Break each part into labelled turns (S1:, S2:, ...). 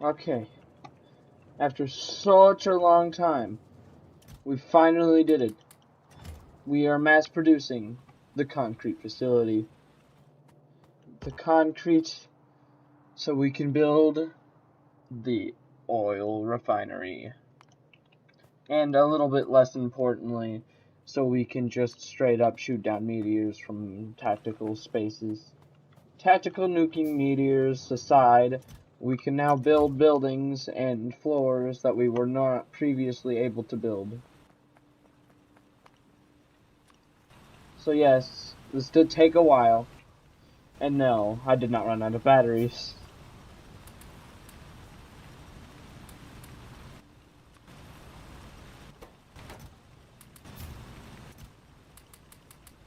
S1: Okay. After such a long time, we finally did it. We are mass producing the concrete facility. The concrete so we can build the oil refinery. And a little bit less importantly, so we can just straight up shoot down meteors from tactical spaces. Tactical nuking meteors aside, we can now build buildings and floors that we were not previously able to build. So yes, this did take a while. And no, I did not run out of batteries.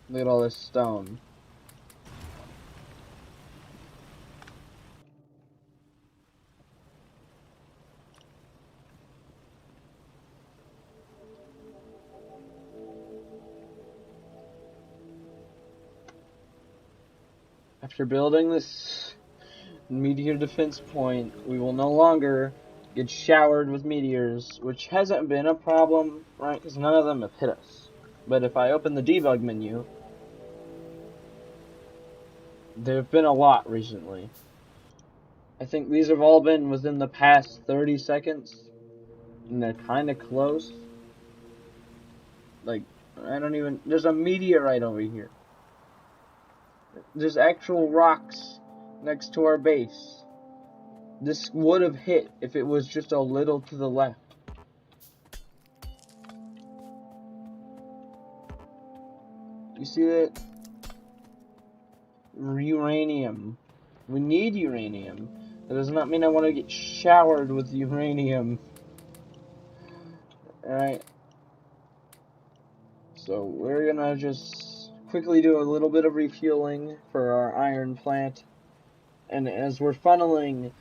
S1: Look at all this stone. After building this meteor defense point, we will no longer get showered with meteors, which hasn't been a problem, right? Because none of them have hit us. But if I open the debug menu, there have been a lot recently. I think these have all been within the past 30 seconds, and they're kind of close. Like, I don't even... There's a meteorite over here. There's actual rocks next to our base. This would have hit if it was just a little to the left. You see that? Uranium. We need uranium. That does not mean I want to get showered with uranium. Alright. So we're gonna just quickly do a little bit of refueling for our iron plant. And as we're funneling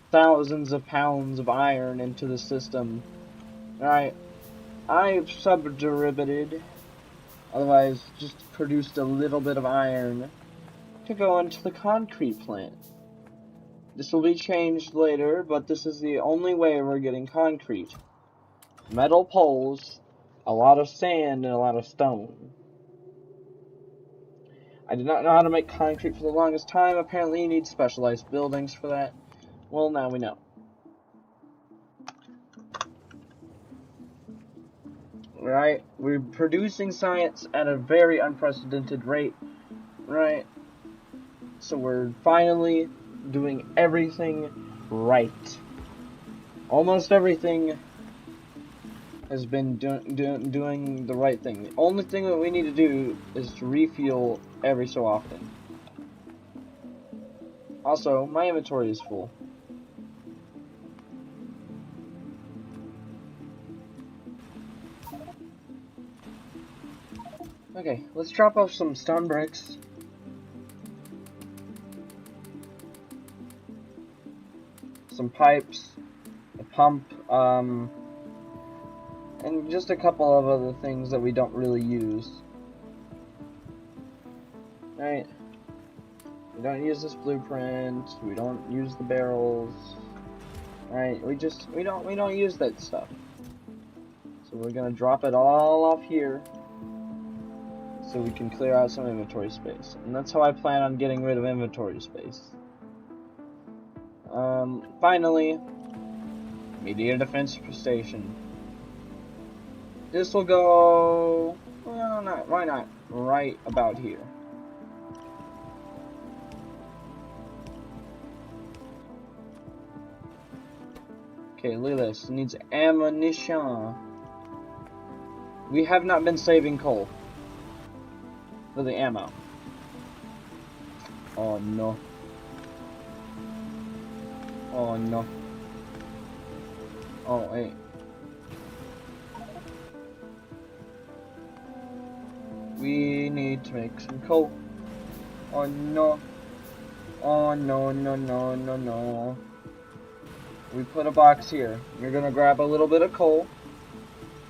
S1: thousands of pounds of iron into the system, alright, I've subderivated, otherwise just produced a little bit of iron to go into the concrete plant. This will be changed later, but this is the only way we're getting concrete. Metal poles, a lot of sand, and a lot of stone. I did not know how to make concrete for the longest time. Apparently you need specialized buildings for that. Well, now we know. Right? We're producing science at a very unprecedented rate. Right? So we're finally doing everything right. Almost everything has been doing the right thing. The only thing that we need to do is to refuel every so often. Also, my inventory is full. Okay, let's drop off some stone bricks. Some pipes, a pump, and just a couple of other things that we don't really use. Right? We don't use this blueprint. We don't use the barrels. Right? We don't use that stuff. So we're gonna drop it all off here, so we can clear out some inventory space. And that's how I plan on getting rid of inventory space. Finally, meteor defense station. This will go, well, why not, right about here. Okay, look at this. It needs ammunition. We have not been saving coal for the ammo. Oh no. Oh no. Oh wait. We need to make some coal. Oh no. Oh no, no, no, no, no. We put a box here. You're gonna grab a little bit of coal,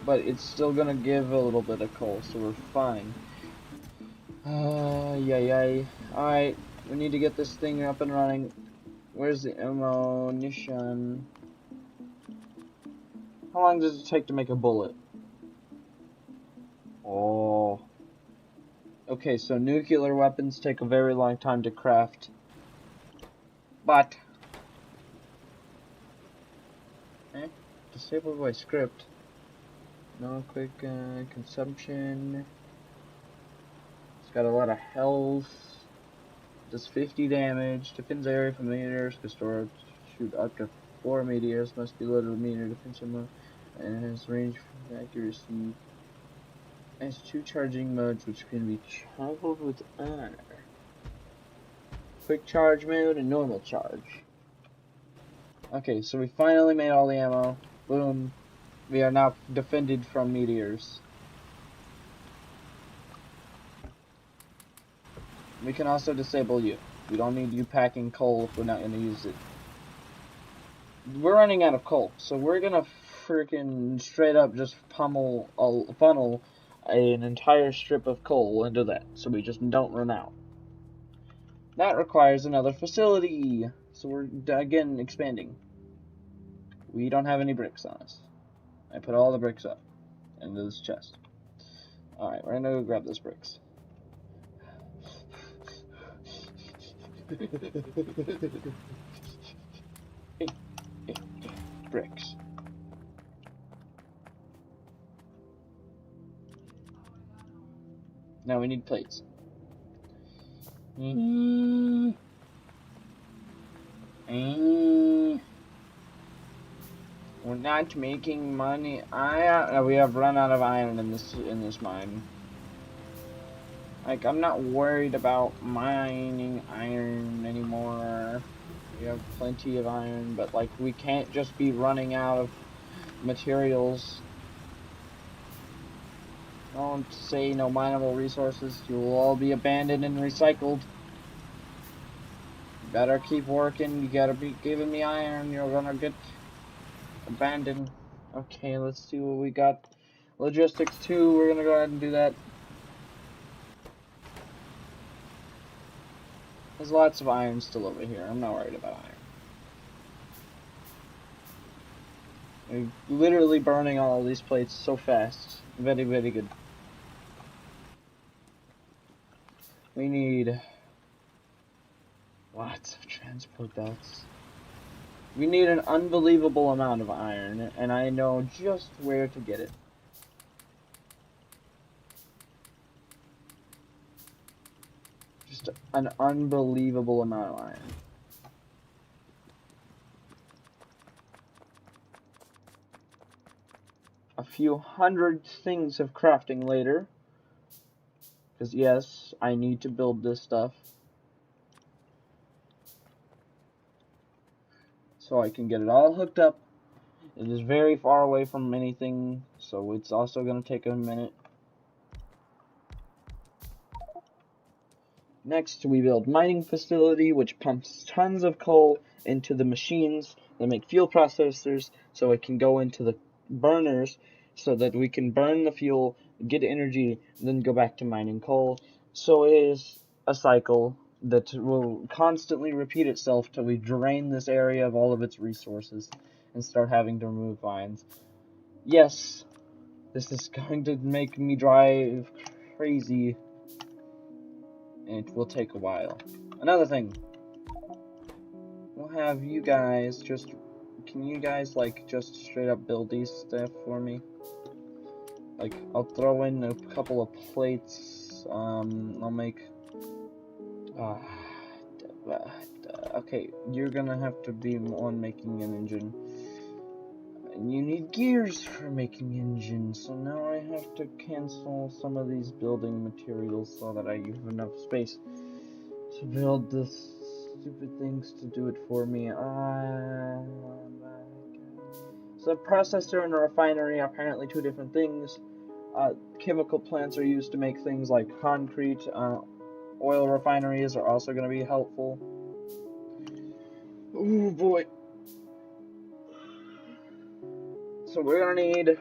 S1: but it's still gonna give a little bit of coal, so we're fine. Yay. Alright, we need to get this thing up and running. Where's the ammunition? How long does it take to make a bullet? Oh. Okay, so nuclear weapons take a very long time to craft. But... Disable by script. No quick consumption. It's got a lot of health. Does 50 damage. Defends area from meteors. Can store shoot up to 4 meteors. Must be loaded with meteor defense ammo. And has range for accuracy. Has 2 charging modes which can be toggled with honor. Quick charge mode and normal charge. Okay, so we finally made all the ammo. Boom. We are now defended from meteors. We can also disable you. We don't need you packing coal if we're not going to use it. We're running out of coal, so we're going to freaking straight up just funnel an entire strip of coal into that, so we just don't run out. That requires another facility, so we're again expanding. We don't have any bricks on us. I put all the bricks up into this chest. Alright, we're gonna go grab those bricks. Bricks. Now we need plates. We're not making money. We have run out of iron in this mine. Like, I'm not worried about mining iron anymore. We have plenty of iron, but like, we can't just be running out of materials. Don't say no mineable resources. You will all be abandoned and recycled. You better keep working. You gotta be giving me iron. You're gonna get abandoned. Okay, let's see what we got. Logistics 2. We're gonna go ahead and do that. There's lots of iron still over here. I'm not worried about iron. We're literally burning all of these plates so fast. Very, very good. We need lots of transport belts. We need an unbelievable amount of iron, and I know just where to get it. Just an unbelievable amount of iron. A few hundred things of crafting later. Because yes, I need to build this stuff. So I can get it all hooked up. It is very far away from anything, so it's also going to take a minute. Next, we build mining facility, which pumps tons of coal into the machines that make fuel processors, so it can go into the burners, so that we can burn the fuel, get energy, then go back to mining coal. So it is a cycle that will constantly repeat itself till we drain this area of all of its resources and start having to remove vines. Yes, this is going to make me drive crazy. It will take a while. Another thing. We'll have you guys just... Can you guys, like, just straight up build these stuff for me? Like, I'll throw in a couple of plates. I'll make... okay, you're gonna have to be on making an engine. And you need gears for making engines, so now I have to cancel some of these building materials so that I have enough space to build the stupid things to do it for me. Oh my god. So a processor and a refinery are apparently two different things. Chemical plants are used to make things like concrete. Oil refineries are also going to be helpful. Oh boy. So we're going to need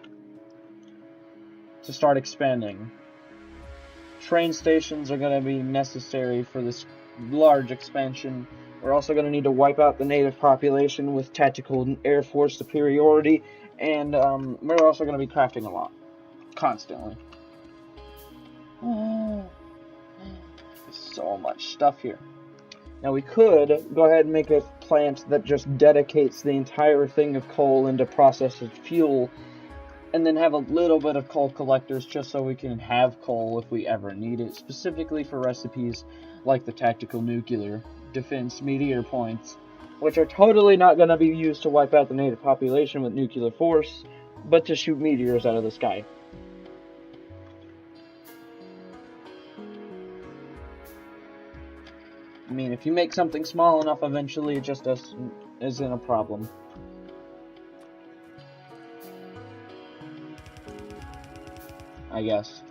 S1: to start expanding. Train stations are going to be necessary for this large expansion. We're also going to need to wipe out the native population with tactical air force superiority, and we're also going to be crafting a lot, constantly. There's so much stuff here. Now we could go ahead and make a plant that just dedicates the entire thing of coal into processed fuel, and then have a little bit of coal collectors just so we can have coal if we ever need it, specifically for recipes like the tactical nuclear defense meteor points, which are totally not going to be used to wipe out the native population with nuclear force, but to shoot meteors out of the sky. I mean, if you make something small enough, eventually it just isn't a problem. I guess.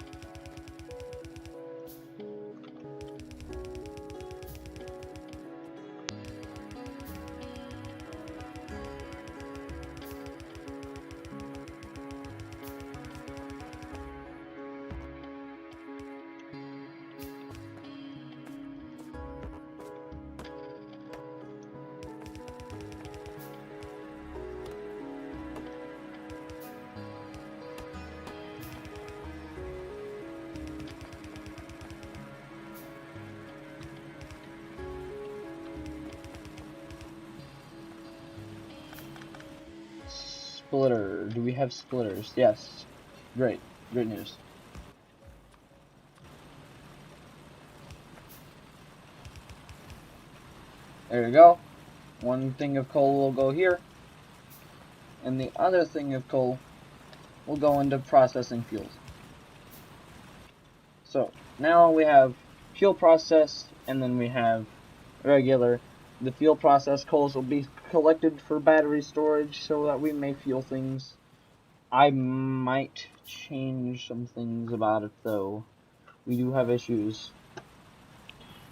S1: Splitter. Do we have splitters? Yes. Great. Great news. There you go. One thing of coal will go here, and the other thing of coal will go into processing fuels. So, now we have fuel process, and then we have regular. The fuel process coals will be collected for battery storage so that we may fuel things. I might change some things about it, though. We do have issues.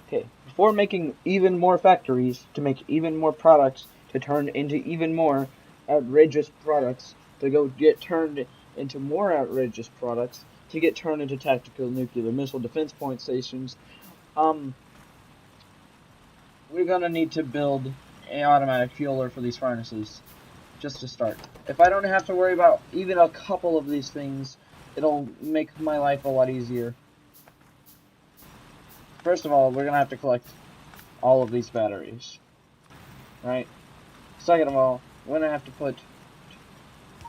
S1: Okay, before making even more factories to make even more products to turn into even more outrageous products to go get turned into more outrageous products to get turned into tactical nuclear missile defense point stations, we're gonna need to build an automatic fueler for these furnaces, just to start. If I don't have to worry about even a couple of these things, it'll make my life a lot easier. First of all, we're gonna have to collect all of these batteries, right? Second of all, we're gonna have to put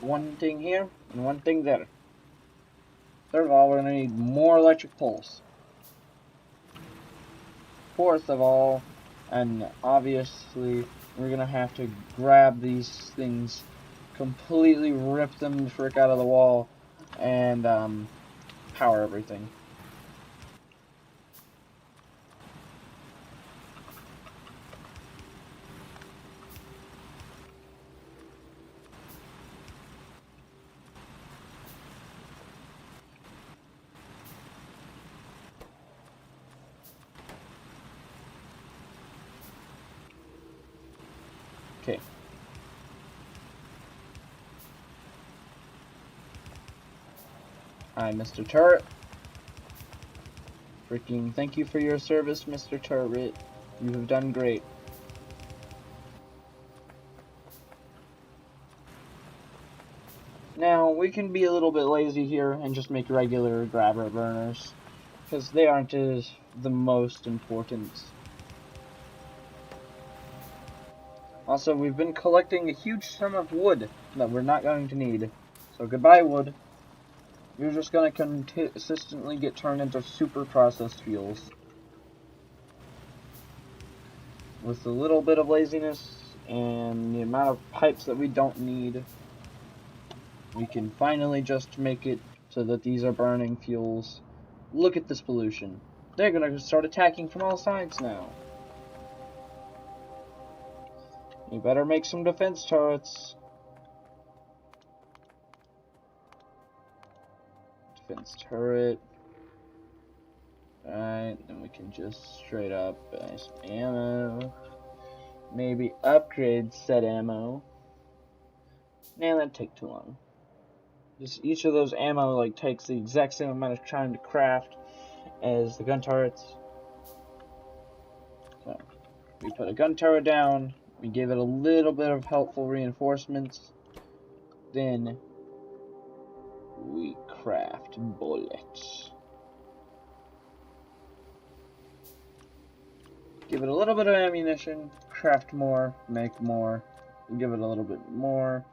S1: one thing here and one thing there. Third of all, we're gonna need more electric poles. Fourth of all, and obviously, we're gonna have to grab these things, completely rip them the frick out of the wall, and power everything. Okay. Hi, Mr. Turret. Freaking thank you for your service, Mr. Turret. You have done great. Now, we can be a little bit lazy here and just make regular grabber burners, because they aren't as the most important. Also, we've been collecting a huge sum of wood that we're not going to need. So goodbye, wood. You're just going to consistently get turned into super processed fuels. With a little bit of laziness and the amount of pipes that we don't need, we can finally just make it so that these are burning fuels. Look at this pollution. They're going to start attacking from all sides now. You better make some defense turrets. Defense turret. Alright, then we can just straight up buy some ammo. Maybe upgrade said ammo. Nah, that'd take too long. Just each of those ammo like takes the exact same amount of time to craft as the gun turrets. So We put a gun turret down. We gave it a little bit of helpful reinforcements. Then we craft bullets. Give it a little bit of ammunition, craft more, make more, give it a little bit more,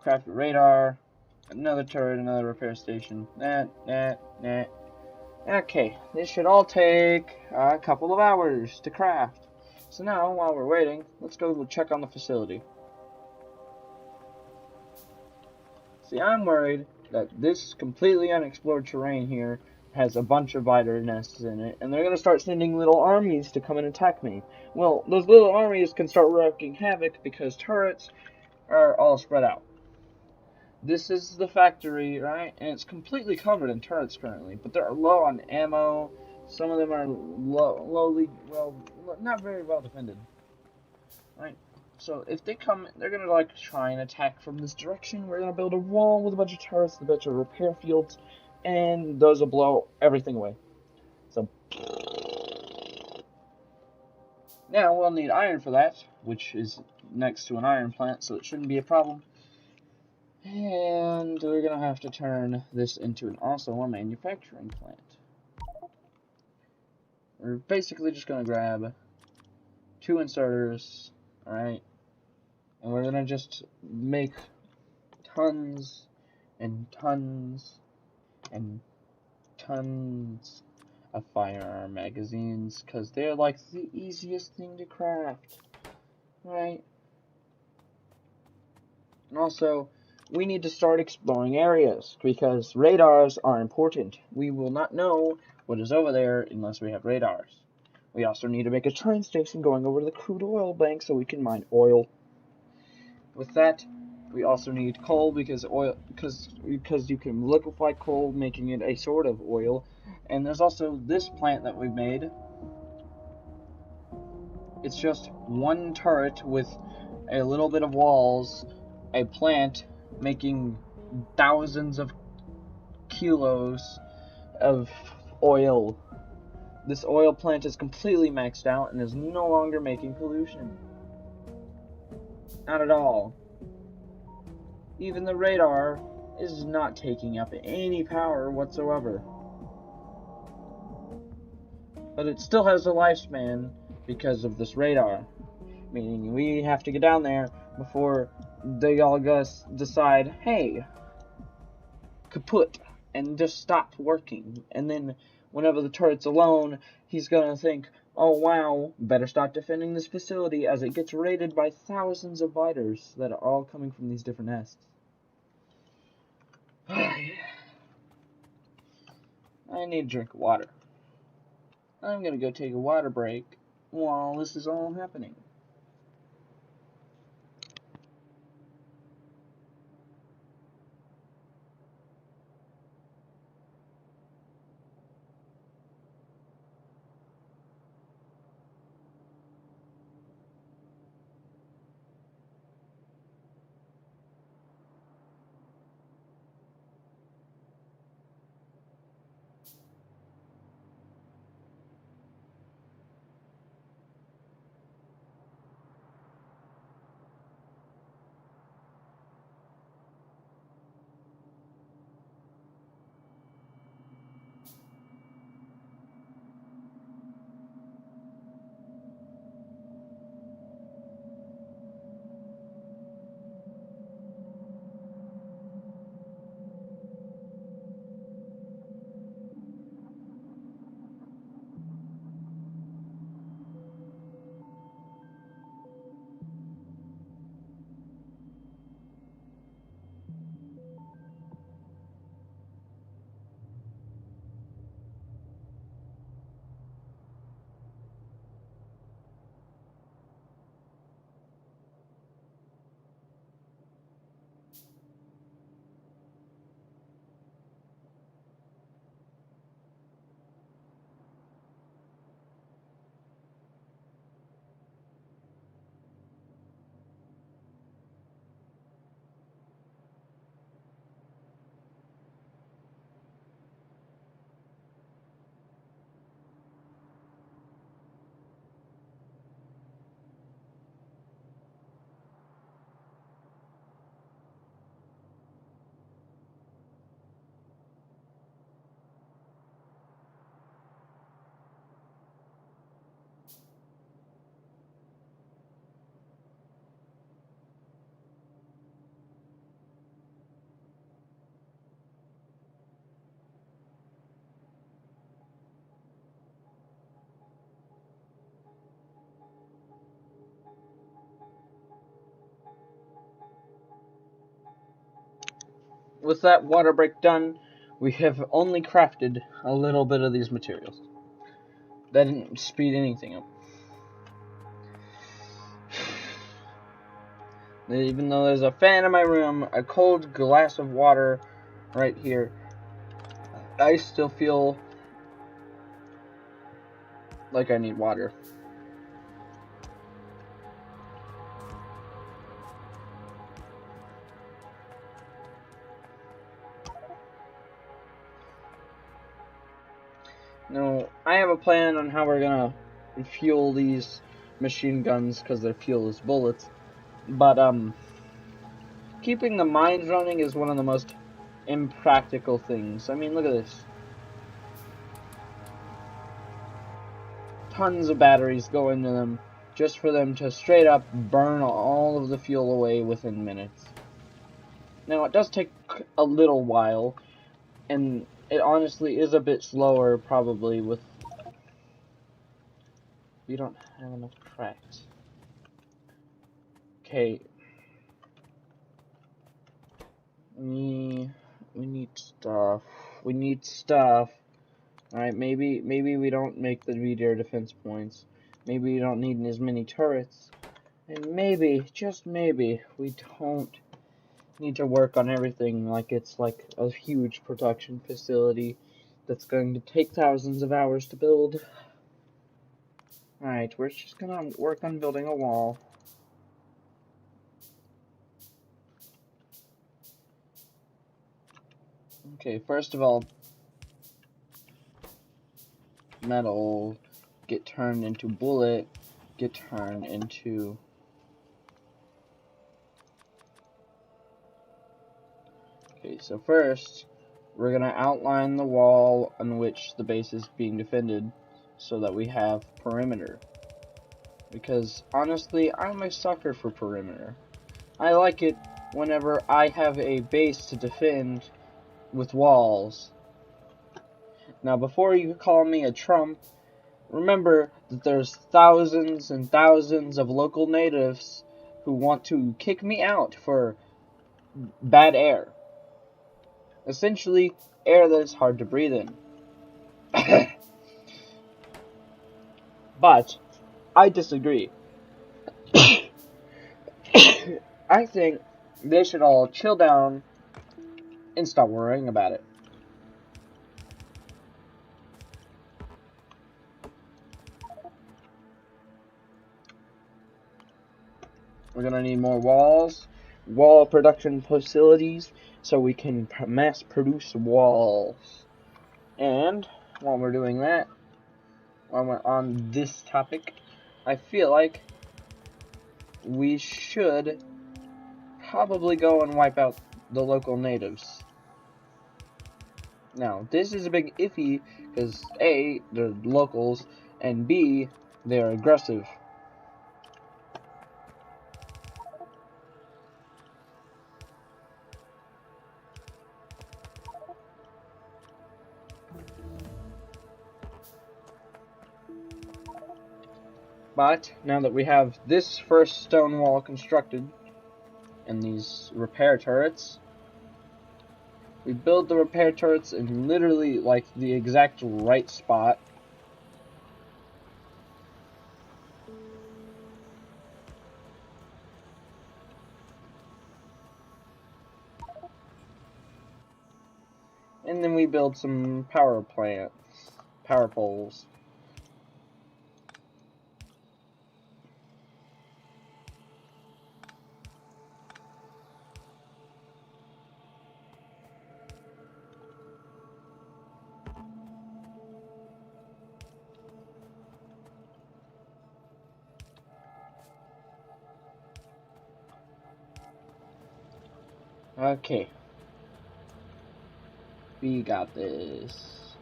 S1: craft a radar, another turret, another repair station, Okay, this should all take a couple of hours to craft. So now, while we're waiting, let's go check on the facility. See, I'm worried that this completely unexplored terrain here has a bunch of spider nests in it, and they're going to start sending little armies to come and attack me. Well, those little armies can start wreaking havoc because turrets are all spread out. This is the factory, right? And it's completely covered in turrets currently, but they're low on ammo. Some of them are not very well defended, right? So if they come, they're gonna like try and attack from this direction. We're gonna build a wall with a bunch of turrets, a bunch of repair fields, and those will blow everything away. So now we'll need iron for that, which is next to an iron plant, so it shouldn't be a problem. And we're gonna have to turn this into also a manufacturing plant. We're basically just gonna grab 2 inserters, alright? And we're gonna just make tons and tons and tons of firearm magazines, because they're like the easiest thing to craft, right? And also, we need to start exploring areas, because radars are important. We will not know what is over there unless we have radars. We also need to make a train station going over the crude oil bank so we can mine oil. With that, we also need coal because you can liquefy coal, making it a sort of oil. And there's also this plant that we've made. It's just one turret with a little bit of walls, a plant making thousands of kilos of oil. This oil plant is completely maxed out and is no longer making pollution. Not at all. Even the radar is not taking up any power whatsoever. But it still has a lifespan because of this radar. Meaning we have to get down there before they all decide, hey, kaput, and just stop working. And then whenever the turret's alone, he's gonna think, oh wow, better start defending this facility as it gets raided by thousands of biters that are all coming from these different nests. I need a drink of water. I'm gonna go take a water break while this is all happening. with that water break done, we have only crafted a little bit of these materials. That didn't speed anything up. Even though there's a fan in my room, a cold glass of water right here, I still feel like I need water. Now, I have a plan on how we're gonna fuel these machine guns because their fuel is bullets. But, keeping the mines running is one of the most impractical things. I mean, look at this. Tons of batteries go into them just for them to straight up burn all of the fuel away within minutes. Now, it does take a little while, and it honestly is a bit slower probably with... We don't have enough cracks. Okay. We need stuff. We need stuff. Alright, maybe we don't make the meteor defense points. Maybe we don't need as many turrets. And maybe, just maybe, we don't need to work on everything like it's like a huge production facility that's going to take thousands of hours to build. Alright, we're just gonna work on building a wall. Okay, first of all, metal get turned into bullet, get turned into... Okay, so first, we're gonna outline the wall on which the base is being defended so that we have perimeter. Because, honestly, I'm a sucker for perimeter. I like it whenever I have a base to defend with walls. Now, before you call me a Trump, remember that there's thousands and thousands of local natives who want to kick me out for bad air. Essentially, air that is hard to breathe in. But, I disagree. I think they should all chill down and stop worrying about it. We're gonna need more walls, wall production facilities, so we can mass produce walls. And while we're doing that, while we're on this topic, I feel like we should probably go and wipe out the local natives. Now, this is a big iffy, because A, they're locals, and B, they're aggressive. But, now that we have this first stone wall constructed, and these repair turrets, we build the repair turrets in literally, like, the exact right spot. And then we build some power plants, power poles. Okay. We got this.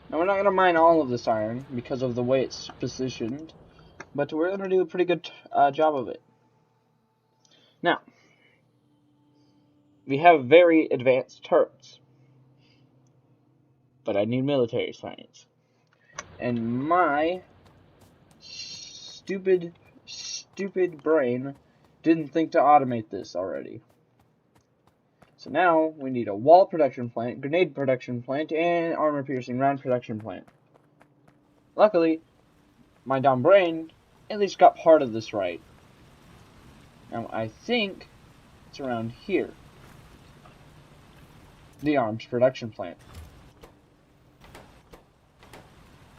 S1: Now, we're not going to mine all of this iron because of the way it's positioned, but we're going to do a pretty good job of it. Now, we have very advanced turrets, but I need military science. And my stupid stupid brain didn't think to automate this already. So now we need a wall production plant, grenade production plant, and armor piercing round production plant. Luckily, my dumb brain at least got part of this right. Now I think it's around here. The arms production plant.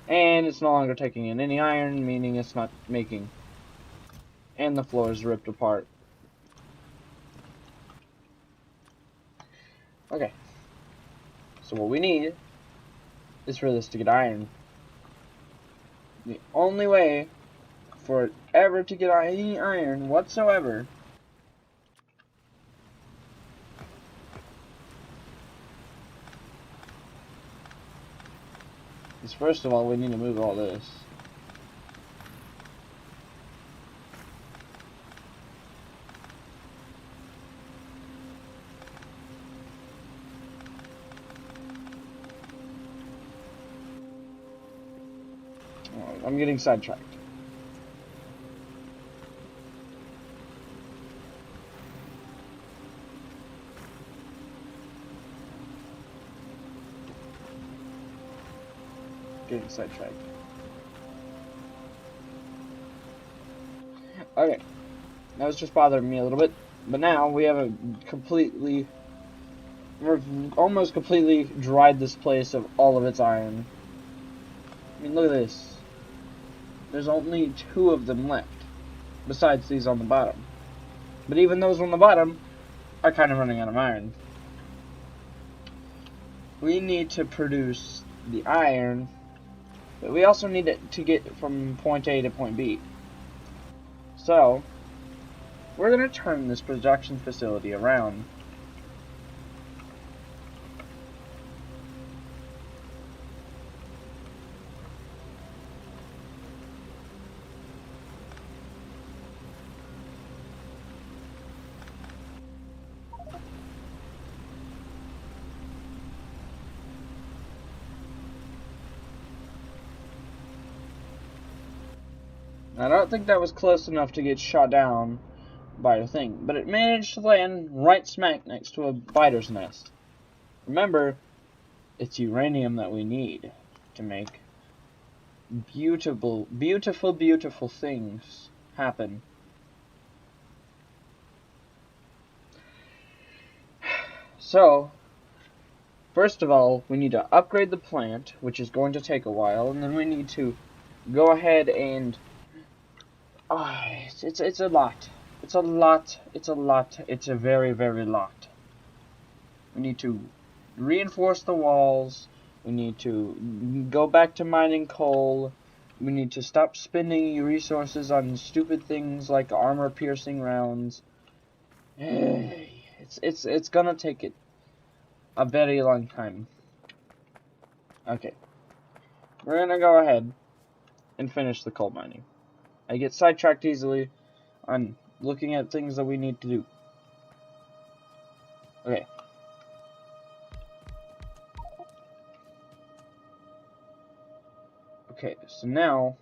S1: And it's no longer taking in any iron, meaning it's not making. And the floor is ripped apart. Okay. So what we need is for this to get iron. The only way for it ever to get any iron whatsoever is, first of all, we need to move all this. I'm getting sidetracked. Getting sidetracked. Okay. That was just bothering me a little bit. But now we have we've almost completely dried this place of all of its iron. I mean, look at this. There's only 2 of them left, besides these on the bottom. But even those on the bottom are kind of running out of iron. We need to produce the iron, but we also need it to get from point A to point B. So, we're going to turn this production facility around. I don't think that was close enough to get shot down by a thing, but it managed to land right smack next to a spider's nest. Remember, it's uranium that we need to make beautiful, beautiful, beautiful things happen. So, first of all, we need to upgrade the plant, which is going to take a while, and then we need to go ahead and it's a lot. It's a lot. It's a lot. It's a very, very lot. We need to reinforce the walls. We need to go back to mining coal. We need to stop spending resources on stupid things like armor-piercing rounds. It's gonna take it a very long time. Okay. We're gonna go ahead and finish the coal mining. I get sidetracked easily on looking at things that we need to do. Okay. Okay, so now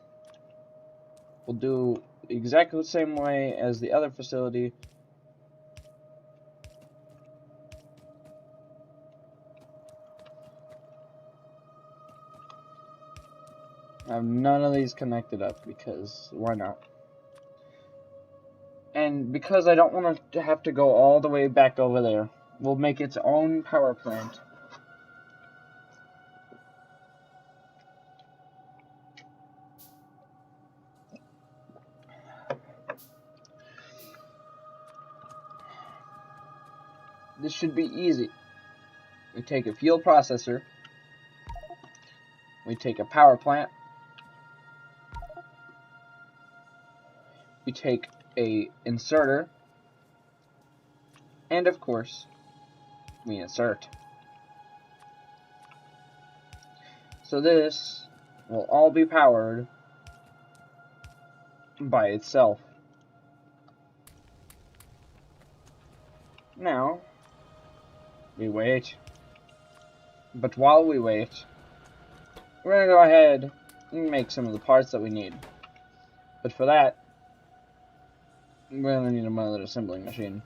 S1: we'll do exactly the same way as the other facility. I have none of these connected up because why not? And because I don't want to have to go all the way back over there, we'll make its own power plant. This should be easy. We take a fuel processor, we take a power plant, we take a inserter, and of course, we insert. So this will all be powered by itself. Now, we wait. But while we wait, we're going to go ahead and make some of the parts that we need. But for that, We only need another assembling machine.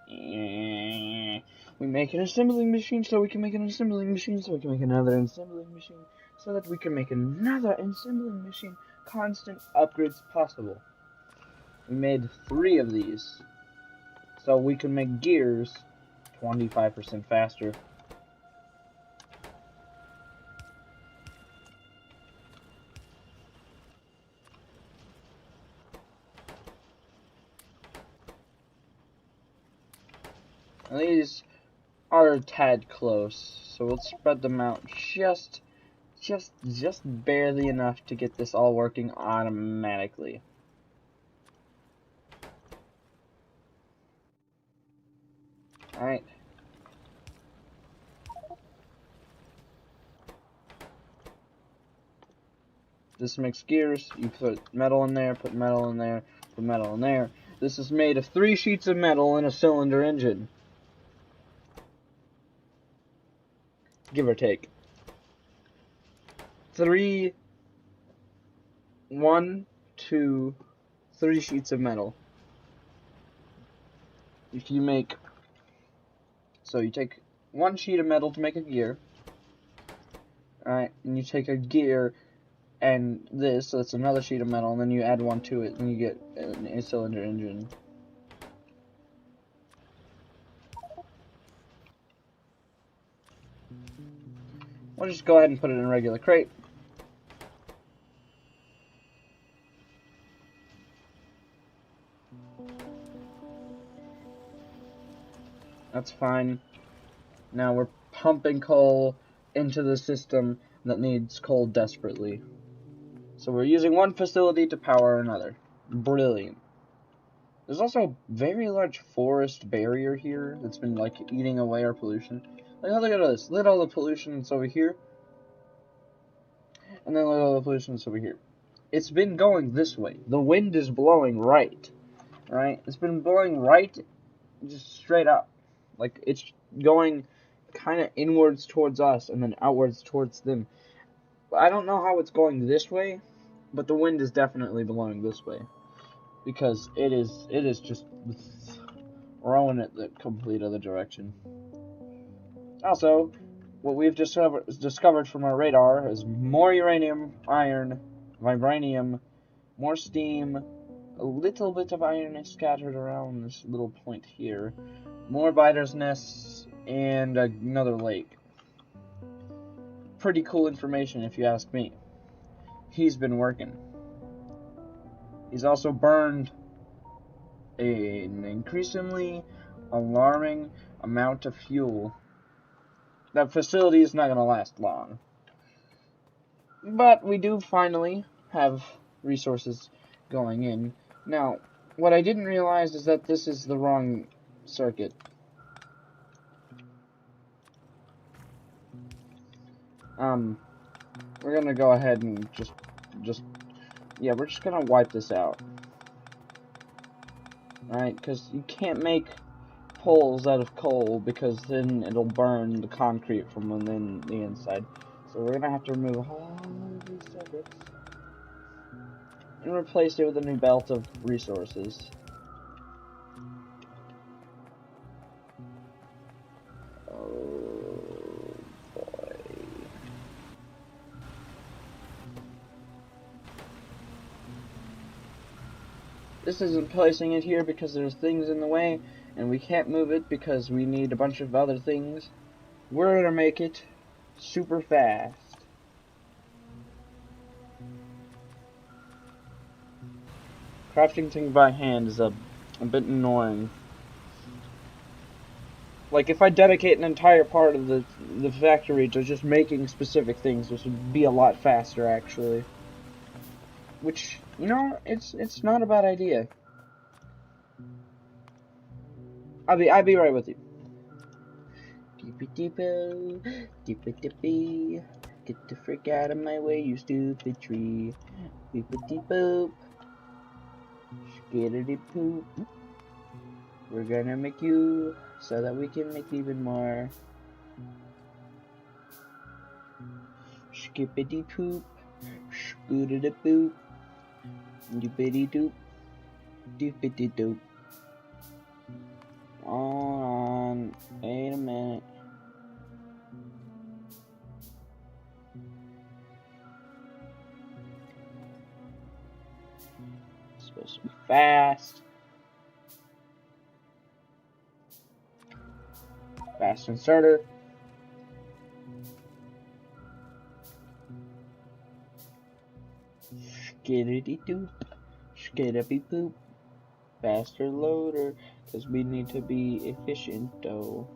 S1: We make an assembling machine so we can make an assembling machine so we can make another assembling machine so that we can make another assembling machine. Constant upgrades possible. We made 3 of these so we can make gears 25% faster. And these are a tad close, so let's spread them out just barely enough to get this all working automatically. Alright. This makes gears. You put metal in there, put metal in there, put metal in there. This is made of 3 sheets of metal in a cylinder engine. Give or take. 3, 1, 2, 3 sheets of metal. If you make... So you take 1 sheet of metal to make a gear. Alright, and you take a gear and this, so it's another sheet of metal, and then you add 1 to it, and you get a cylinder engine. We'll just go ahead and put it in a regular crate. That's fine. Now we're pumping coal into the system that needs coal desperately. So we're using one facility to power another. Brilliant. There's also a very large forest barrier here that's been like eating away our pollution. Like, look at this. Look at all the pollution that's over here. And then look at all the pollution that's over here. It's been going this way. The wind is blowing right. Right? It's been blowing right, just straight up. Like, it's going kind of inwards towards us and then outwards towards them. I don't know how it's going this way, but the wind is definitely blowing this way. Because it is just rowing it the complete other direction. Also, what we've discovered from our radar is more uranium, iron, vibranium, more steam, a little bit of iron is scattered around this little point here, more biters' nests, and another lake. Pretty cool information if you ask me. He's been working. He's also burned an increasingly alarming amount of fuel. That facility is not going to last long. But we do finally have resources going in. Now, what I didn't realize is that this is the wrong circuit. We're gonna go ahead and yeah, we're just gonna wipe this out. Alright, because you can't make poles out of coal, because then it'll burn the concrete from within the inside. So we're gonna have to remove all of these circuits and replace it with a new belt of resources. Oh boy. This isn't placing it here because there's things in the way, and we can't move it because we need a bunch of other things. We're gonna make it super fast. Crafting things by hand is a bit annoying. Like, if I dedicate an entire part of the factory to just making specific things, this would be a lot faster, actually. Which, you know, it's not a bad idea. I'll be right with you. Deepy. Get the frick out of my way, you stupid tree. Beepity boop. Skiddity poop. We're gonna make you so that we can make even more. Skippity poop. Scootity boop. Doopity doop. Doopity doop. On. Wait a minute. It's supposed to be fast. Fast inserter. Skiddity doop. Skiddity poop. Faster loader. Because we need to be efficient though.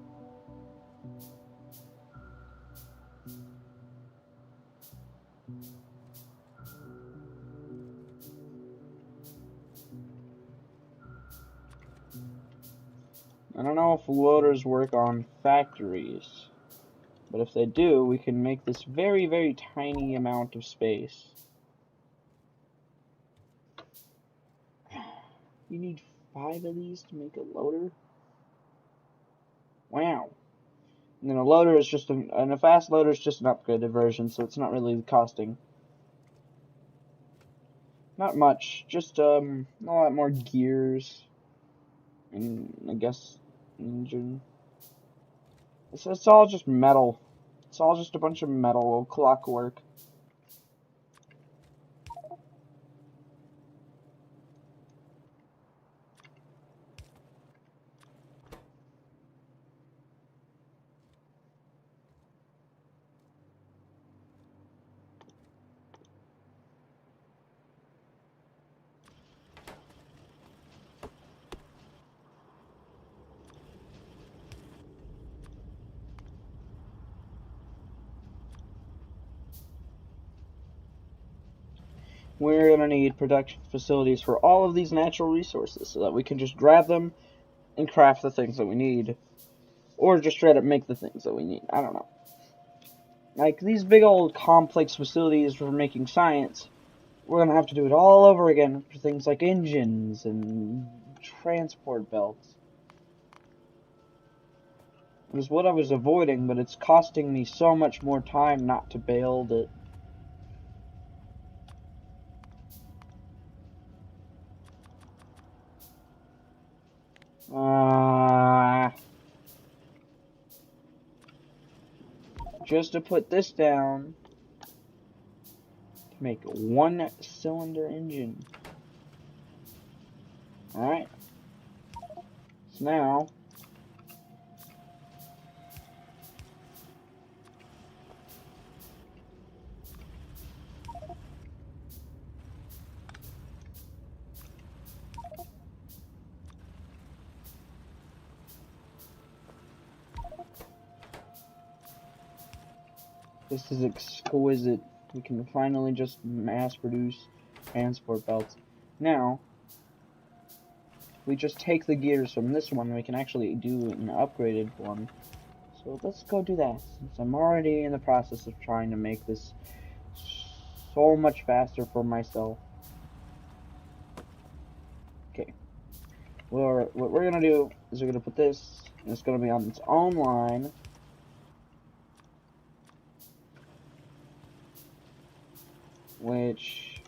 S1: I don't know if loaders work on factories, but if they do, we can make this very, very tiny amount of space. You need 5 of these to make a loader? Wow. And then a loader is just and a fast loader is just an upgraded version, so it's not really costing. Not much, just a lot more gears, and I guess engine. It's all just metal. It's all just a bunch of metal clockwork. We're going to need production facilities for all of these natural resources so that we can just grab them and craft the things that we need. Or just try to make the things that we need. I don't know. Like, these big old complex facilities for making science, we're going to have to do it all over again for things like engines and transport belts. It was what I was avoiding, but it's costing me so much more time not to build it. Just to put this down to make a 1-cylinder engine. Alright. So now this is exquisite. We can finally just mass produce transport belts. Now, we just take the gears from this one, we can actually do an upgraded one. So let's go do that, since I'm already in the process of trying to make this so much faster for myself. Okay. Well, what we're gonna do is we're gonna put this, and it's gonna be on its own line. Which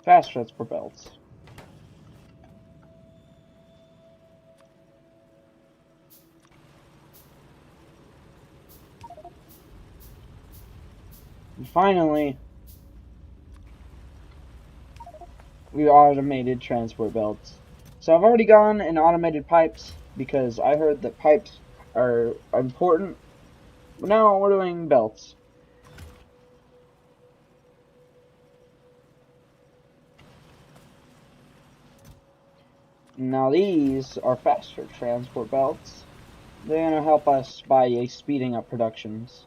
S1: fast transport belts. And finally, we automated transport belts. So I've already gone and automated pipes because I heard that pipes are important. But now we're doing belts. Now these are faster transport belts. They're going to help us by speeding up productions.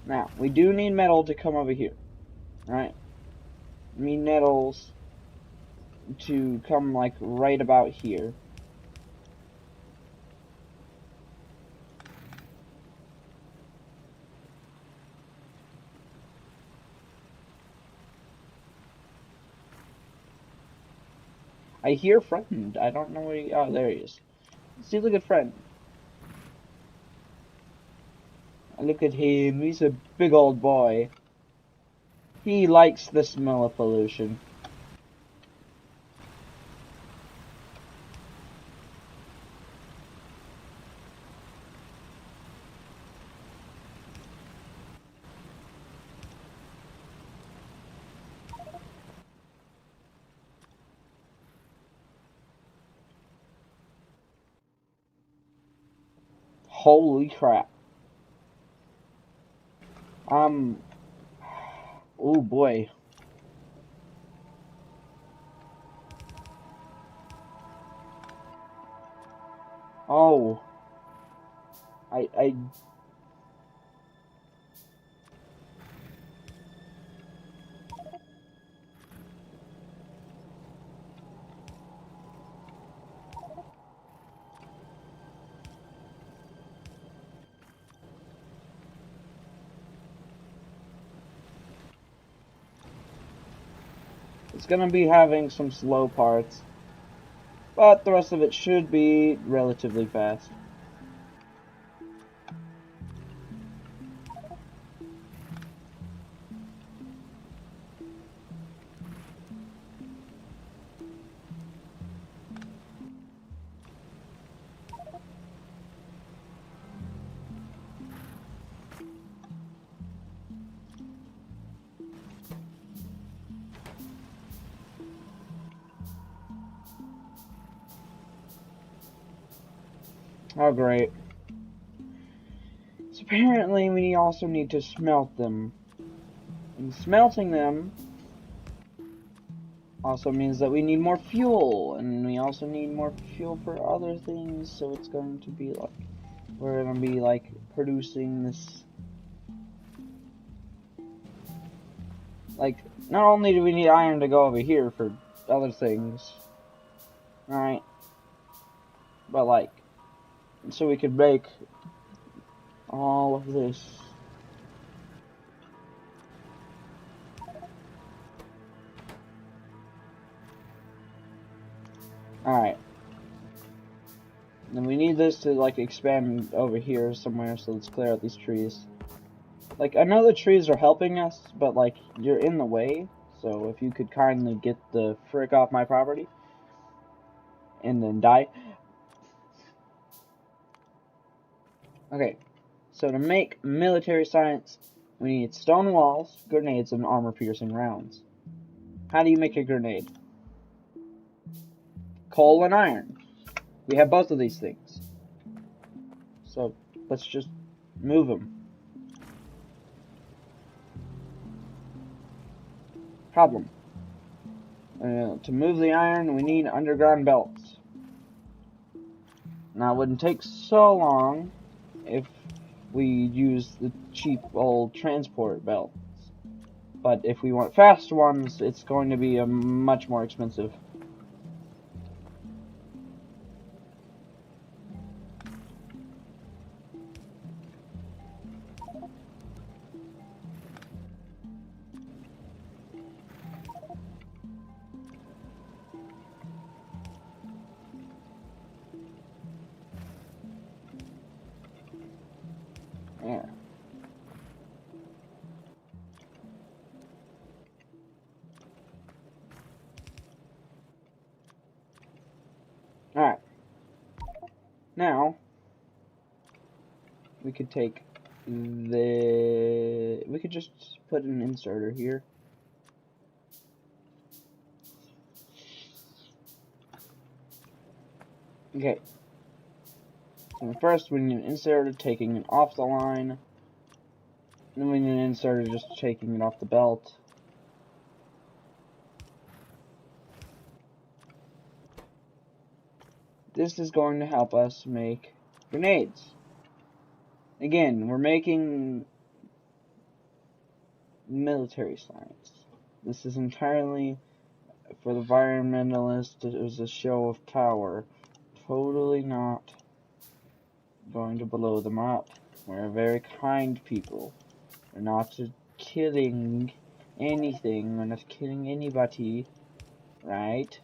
S1: Now, we do need metal to come over here. Alright? We need metals to come like right about here. I hear friend. I don't know where he... Oh, there he is. See, look at friend. Look at him. He's a big old boy. He likes the smell of pollution. Holy crap. Oh boy. Oh. I It's gonna be having some slow parts, but the rest of it should be relatively fast. Oh great. So apparently we also need to smelt them. And smelting them also means that we need more fuel, and we also need more fuel for other things, so it's going to be like, we're going to be like producing this, like, not only do we need iron to go over here for other things, right, but like, so we could make all of this. Alright. Then we need this to like expand over here somewhere, so let's clear out these trees. Like, I know the trees are helping us, but like, you're in the way, so if you could kindly get the frick off my property and then die. Okay, so to make military science, we need stone walls, grenades, and armor-piercing rounds. How do you make a grenade? Coal and iron. We have both of these things. So, let's just move them. Problem. To move the iron, we need underground belts. Now, it wouldn't take so long if we use the cheap old transport belts. But if we want fast ones, it's going to be much more expensive. Yeah. Alright. Now, we could take we could just put an inserter here. Okay. So first we need an inserter taking it off the line. Then we need an inserter just taking it off the belt. This is going to help us make grenades. Again, we're making military science. This is entirely For the environmentalists, it was a show of power. Totally not going to blow them up. We're very kind people. We're not killing anything. We're not killing anybody. Right?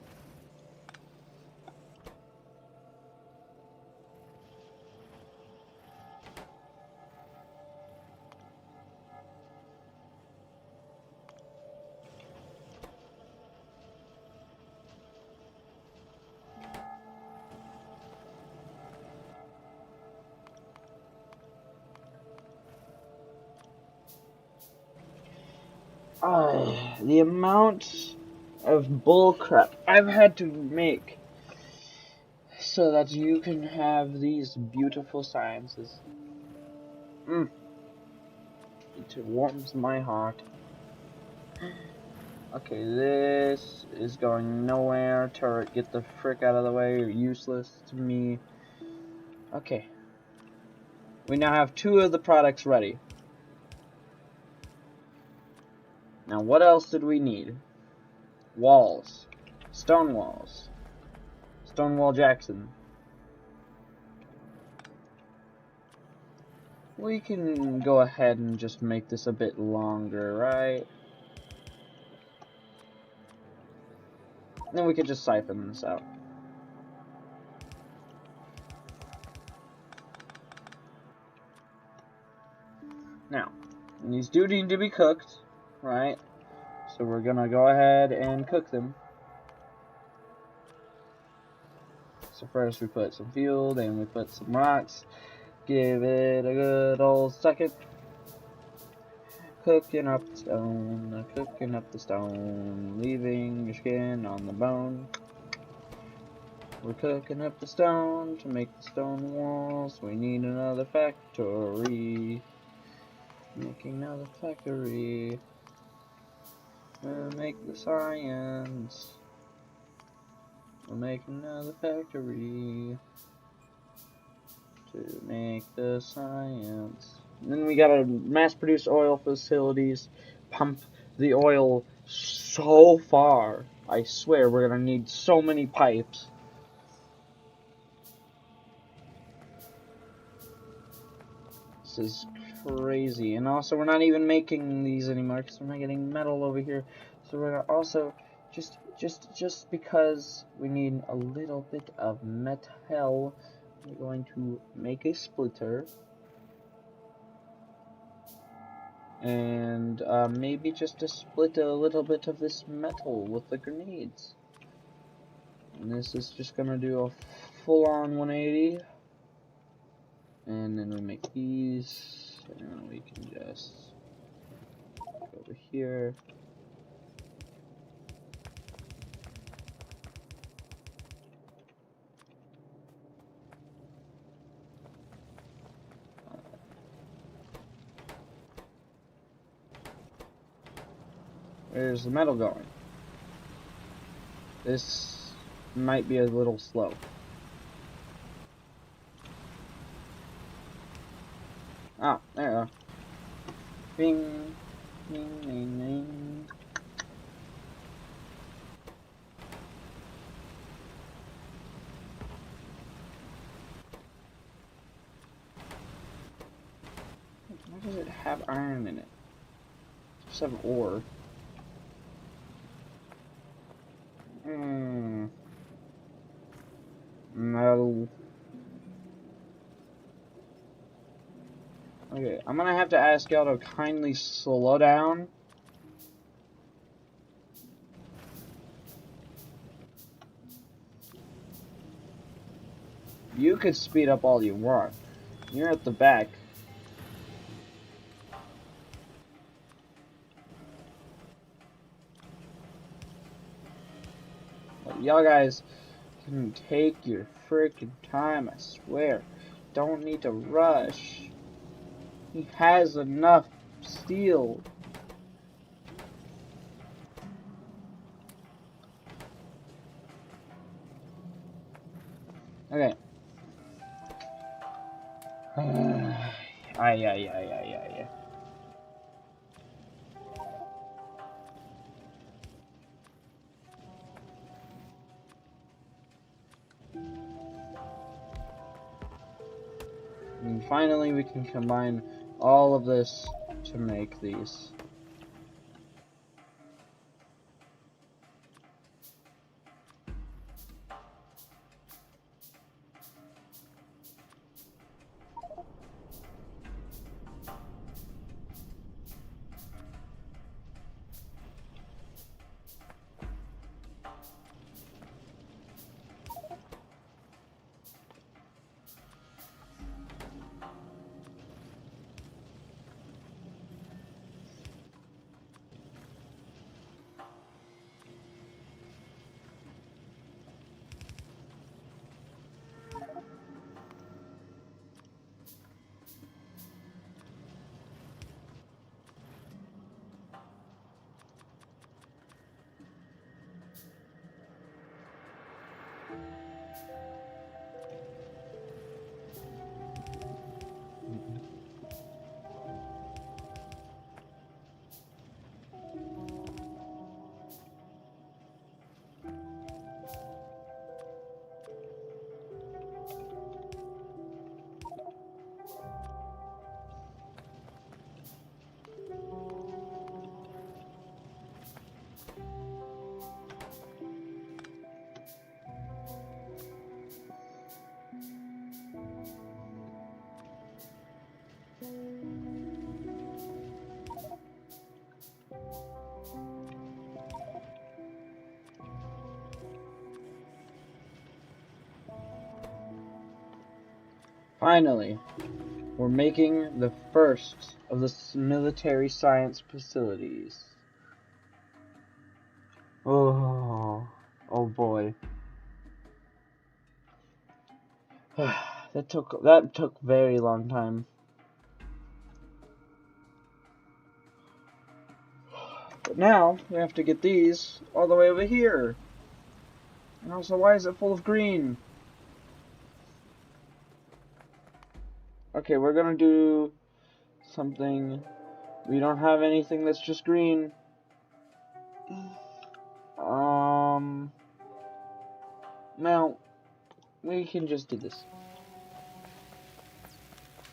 S1: The amount of bullcrap I've had to make so that you can have these beautiful sciences. It warms my heart. Okay, this is going nowhere. Turret, get the frick out of the way. You're useless to me. Okay. We now have 2 of the products ready. Now, what else did we need? Walls. Stone walls. Stonewall Jackson. We can go ahead and just make this a bit longer, right? And then we could just siphon this out. Now, these do need to be cooked, right? So we're gonna go ahead and cook them. So first we put some fuel, then we put some rocks. Give it a good old second. Cooking up the stone, cooking up the stone, leaving your skin on the bone. We're cooking up the stone to make the stone walls. We need another factory. Making another factory. We'll make the science. We'll make another factory to make the science. And then we gotta mass produce oil facilities, pump the oil so far. I swear we're gonna need so many pipes. This is crazy. And also we're not even making these anymore because we're not getting metal over here. So we're gonna also just because we need a little bit of metal, we're going to make a splitter. And maybe just to split a little bit of this metal with the grenades. And this is just gonna do a full-on 180. And then we make these, and we can just go over here. Where's the metal going? This might be a little slow. Ah, there we go. Bing, bing, bing, bing. Why does it have iron in it? Just have ore. Metal. Okay, I'm gonna have to ask y'all to kindly slow down. You could speed up all you want. You're at the back. Y'all guys can take your freaking time, I swear. Don't need to rush. He has enough steel. Okay. Ay. finally we can combine all of this to make these. Finally, we're making the first of the military science facilities. Oh boy. That took very long time. But now we have to get these all the way over here. And also, why is it full of green? Okay, we're gonna do something. We don't have anything that's just green. Now we can just do this.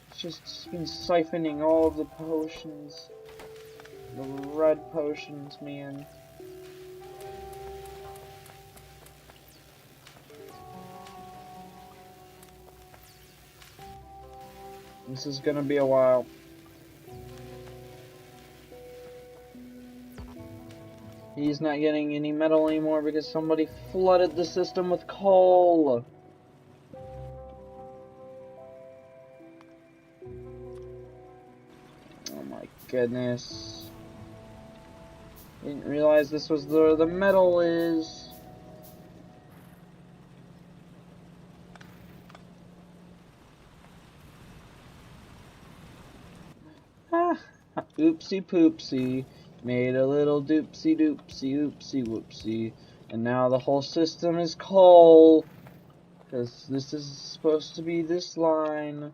S1: It's just been siphoning all of the potions. The red potions, man. This is gonna be a while. He's not getting any metal anymore because somebody flooded the system with coal. Oh my goodness. Didn't realize this was where the metal is. Ah, oopsie poopsie. Made a little doopsie doopsie oopsie whoopsie. And now the whole system is coal. Because this is supposed to be this line.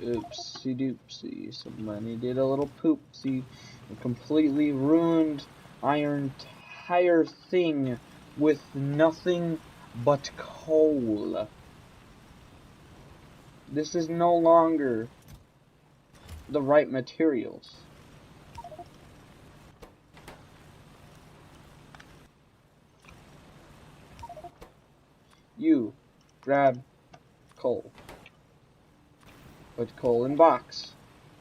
S1: Oopsie doopsie. Somebody did a little poopsie. And completely ruined our entire thing with nothing but coal. This is no longer the right materials. You grab coal. Put coal in box.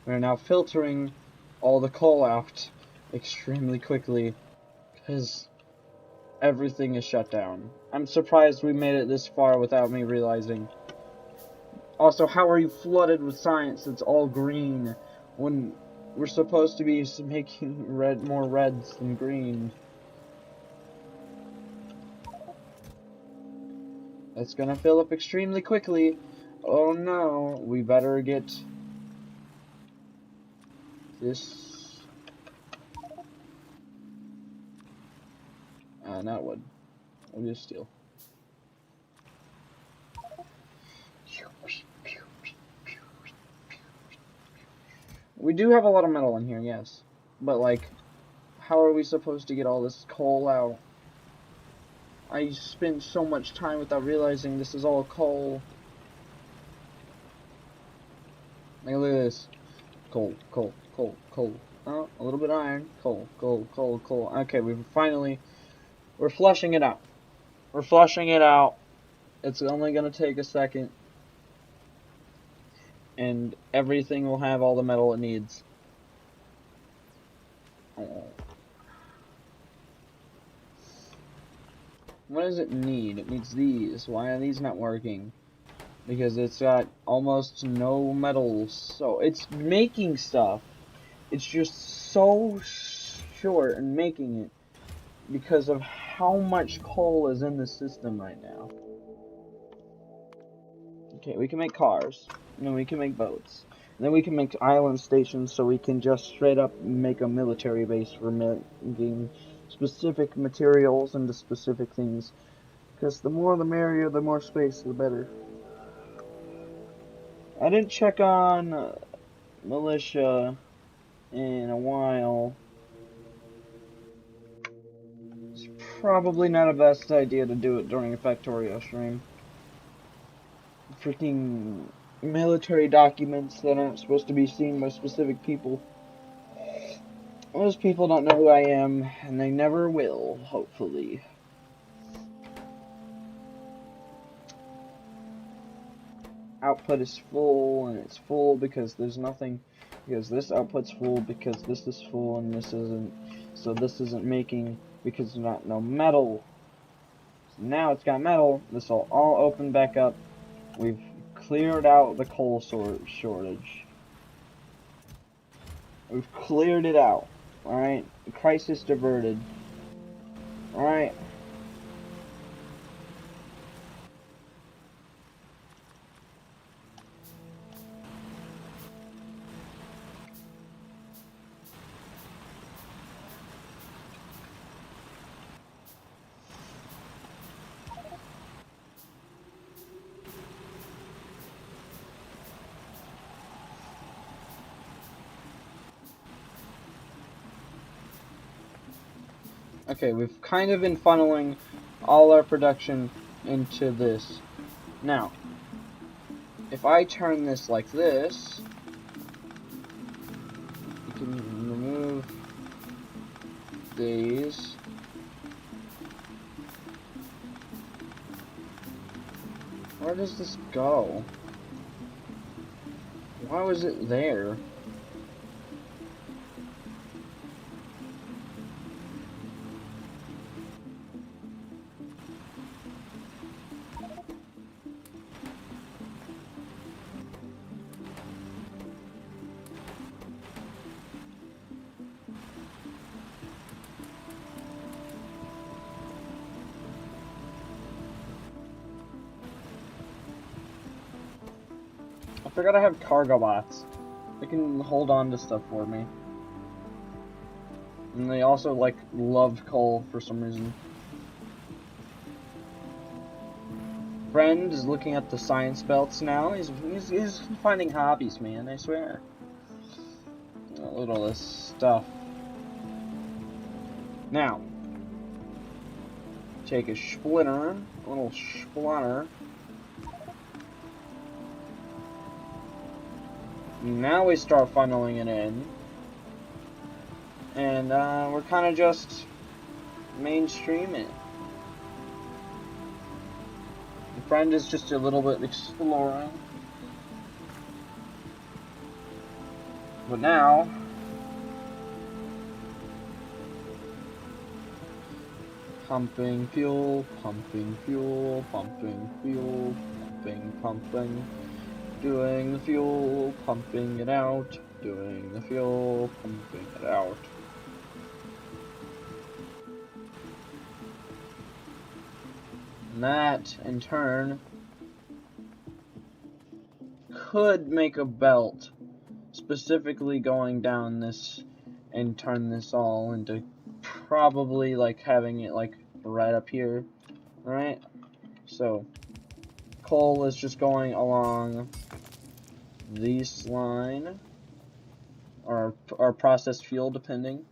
S1: We are now filtering all the coal out extremely quickly because everything is shut down. I'm surprised we made it this far without me realizing. Also, how are you flooded with science that's all green when we're supposed to be making more reds than green? That's gonna fill up extremely quickly. Oh no, we better get this. Not wood. We'll use steel. We do have a lot of metal in here, yes. But, like, how are we supposed to get all this coal out? I spent so much time without realizing this is all coal. Like, look at this. Coal, coal, coal, coal. Oh, a little bit of iron. Coal, coal, coal, coal. Okay, we're flushing it out. We're flushing it out. It's only gonna take a second. And everything will have all the metal it needs. Oh. What does it need? It needs these. Why are these not working? Because it's got almost no metals. So it's making stuff. It's just so short in making it because of how much coal is in the system right now. Okay, we can make cars. And then we can make boats. And then we can make island stations so we can just straight up make a military base for making specific materials into specific things. Because the more the merrier, the more space, the better. I didn't check on militia in a while. It's probably not a best idea to do it during a Factorio stream. Freaking military documents that aren't supposed to be seen by specific people. Those people don't know who I am, and they never will, hopefully. Output is full, and it's full because there's nothing, because this output's full, because this is full, and this isn't, so this isn't making, because there's not no metal. So now it's got metal, this will all open back up. We've cleared out the coal shortage. We've cleared it out. Alright? Crisis diverted. Alright? Okay, we've kind of been funneling all our production into this. Now, if I turn this like this, you can remove these. Where does this go? Why was it there? I forgot I have cargo bots. They can hold on to stuff for me. And they also, like, love coal for some reason. Friend is looking at the science belts now. He's finding hobbies, man, I swear. Look at all this stuff. Now, take a splitter, a little splitter. Now we start funneling it in. And we're kind of just mainstreaming it. The friend is just a little bit exploring. But now, pumping fuel, pumping fuel, pumping fuel, pumping. Doing the fuel, pumping it out. Doing the fuel, pumping it out. And that, in turn, could make a belt specifically going down this and turn this all into probably like having it like right up here, right? So, coal is just going along this line. or processed fuel, depending.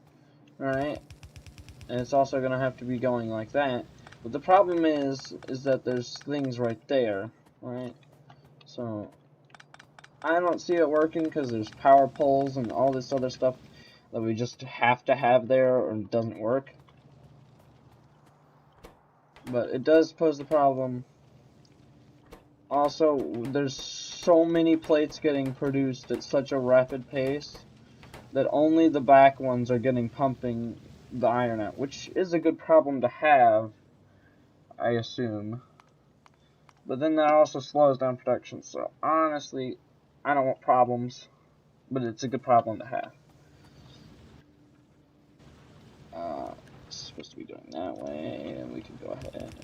S1: Alright? And it's also going to have to be going like that. But the problem is that there's things right there. Right? So, I don't see it working because there's power poles and all this other stuff that we just have to have there or it doesn't work. But it does pose the problem. Also, there's so many plates getting produced at such a rapid pace that only the back ones are getting pumping the iron out, which is a good problem to have, I assume. But then that also slows down production, so honestly, I don't want problems, but it's a good problem to have. It's supposed to be going that way, and we can go ahead and...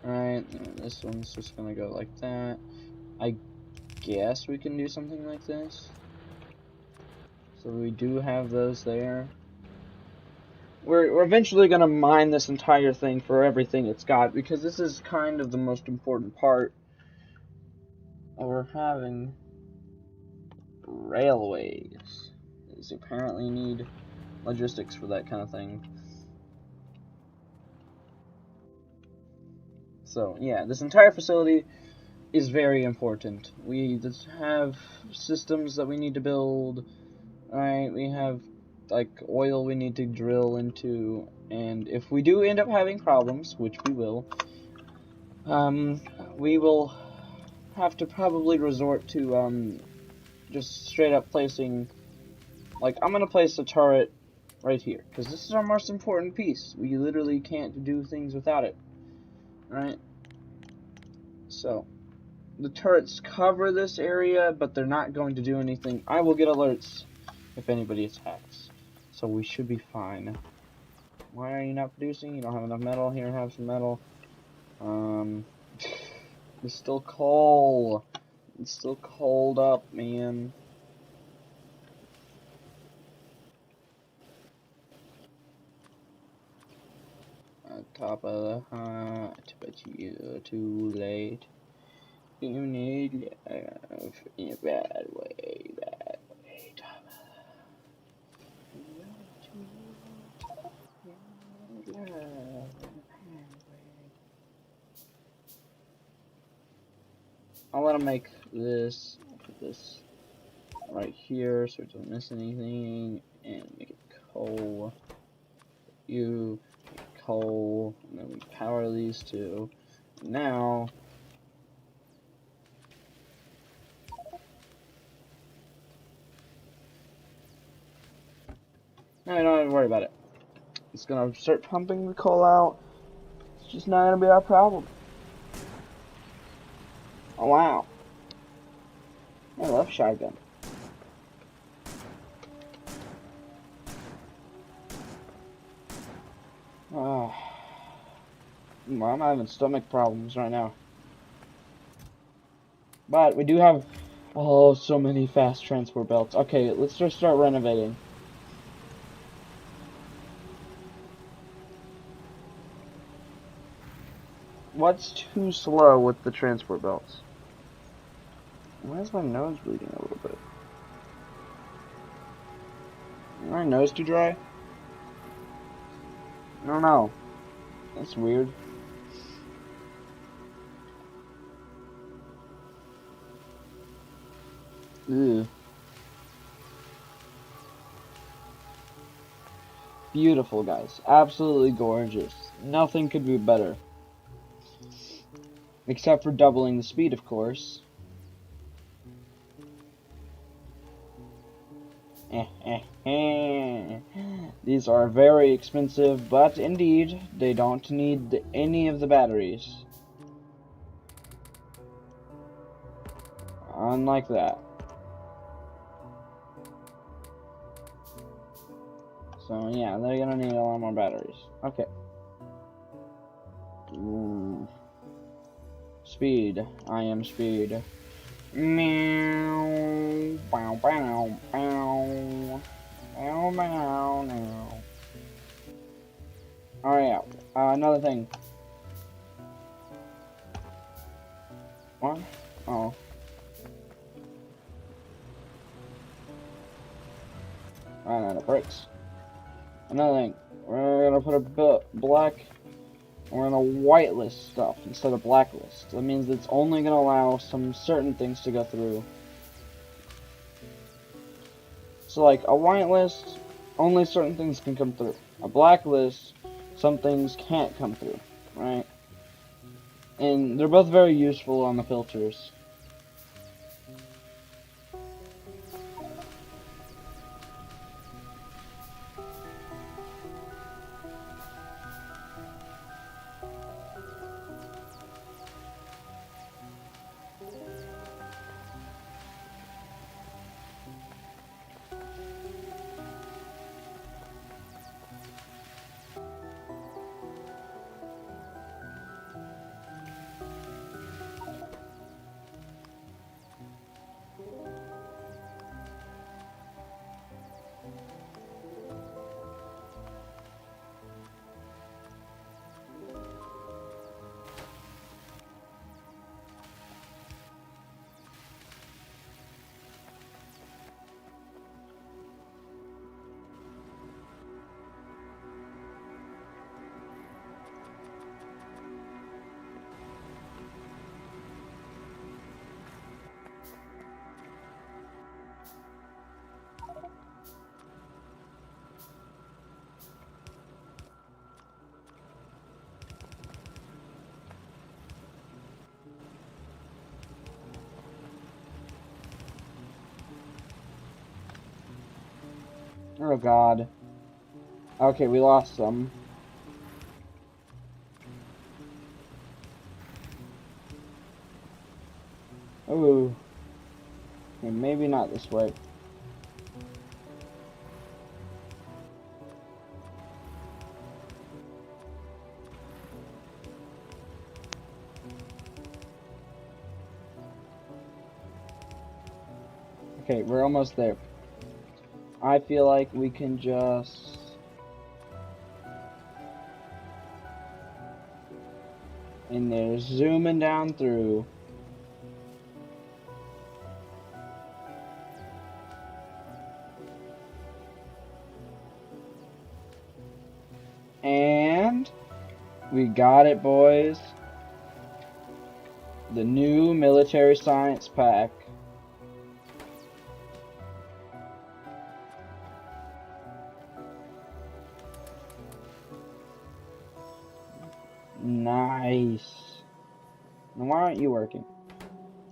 S1: Alright, this one's just gonna go like that. I guess we can do something like this. So we do have those there. We're eventually gonna mine this entire thing for everything it's got, because this is kind of the most important part. We're having railways. These apparently need logistics for that kind of thing. So yeah, this entire facility is very important. We just have systems that we need to build. Alright, we have like oil we need to drill into, and if we do end up having problems, which we will have to probably resort to just straight up placing, like, I'm gonna place a turret right here, because this is our most important piece. We literally can't do things without it. Right? So the turrets cover this area, but they're not going to do anything. I will get alerts if anybody attacks, so we should be fine. Why are you not producing? You don't have enough metal. Here, have some metal. It's still coal. It's still cold up, man. On top of the hut, but you're too late. You need love in a bad way, bad way. I want to make this, put this right here so it doesn't miss anything, and make it coal. You make it coal, and then we power these two. Now, no, you don't have to worry about it. It's gonna start pumping the coal out. It's just not gonna be our problem. Oh wow. I love shotgun. Oh, I'm having stomach problems right now. But we do have, oh, so many fast transport belts. Okay, let's just start renovating. What's too slow with the transport belts? Why is my nose bleeding a little bit? Is my nose too dry? I don't know. That's weird. Ew. Beautiful, guys. Absolutely gorgeous. Nothing could be better. Except for doubling the speed, of course. These are very expensive, but indeed, they don't need any of the batteries. Unlike that. So yeah, they're gonna need a lot more batteries. Okay. Speed. I am speed. Meow. Bow bow bow. Bow bow now. Alright, another thing. What? Oh. Ran out of bricks. Another thing, we're gonna put a black, we're gonna whitelist stuff instead of blacklist. That means it's only gonna allow some certain things to go through. So like a whitelist, only certain things can come through. A blacklist, some things can't come through, right? And they're both very useful on the filters. Oh god. Okay, we lost some. Ooh. Okay, maybe not this way. Okay, we're almost there. I feel like we can just... And they're zooming down through. And... we got it, boys. The new military science pack. Nice. Now why aren't you working?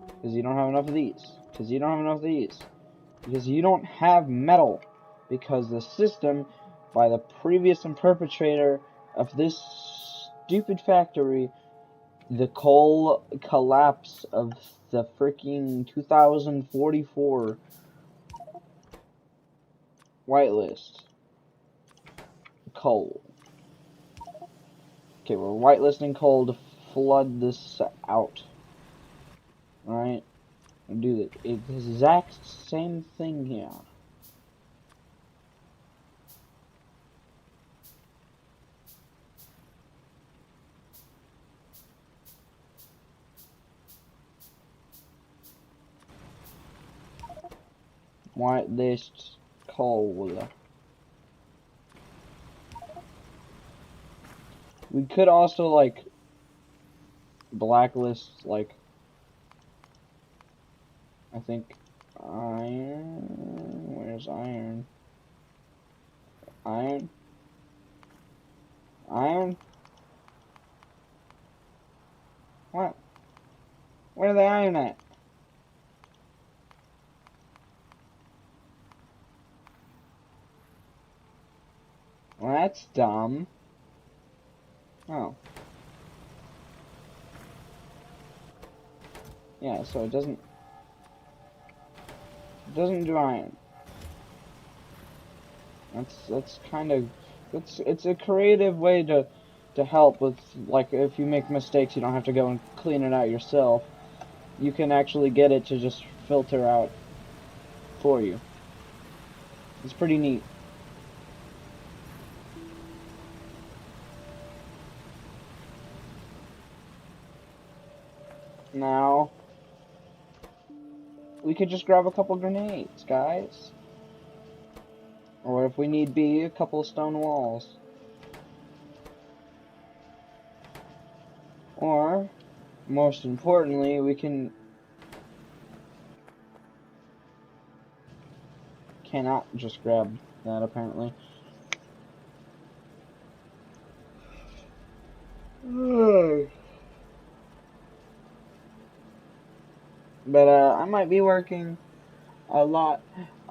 S1: Because you don't have enough of these. Because you don't have enough of these. Because you don't have metal. Because the system, by the previous and perpetrator of this stupid factory, the coal collapse of the freaking 2044 whitelist. Coal. Okay, we're whitelisting coal to flood this out. Alright? Do the exact same thing here. Whitelist coal. We could also, like, blacklist, like, I think, iron. Where's iron? Iron? Iron? What? Where's the iron at? Well, that's dumb. Oh. Yeah, so it doesn't do iron. That's kind of it's a creative way to help with, like, if you make mistakes you don't have to go and clean it out yourself. You can actually get it to just filter out for you. It's pretty neat. Now, we could just grab a couple grenades, guys. Or if we need be, a couple of stone walls. Or, most importantly, we cannot just grab that, apparently. But I might be working a lot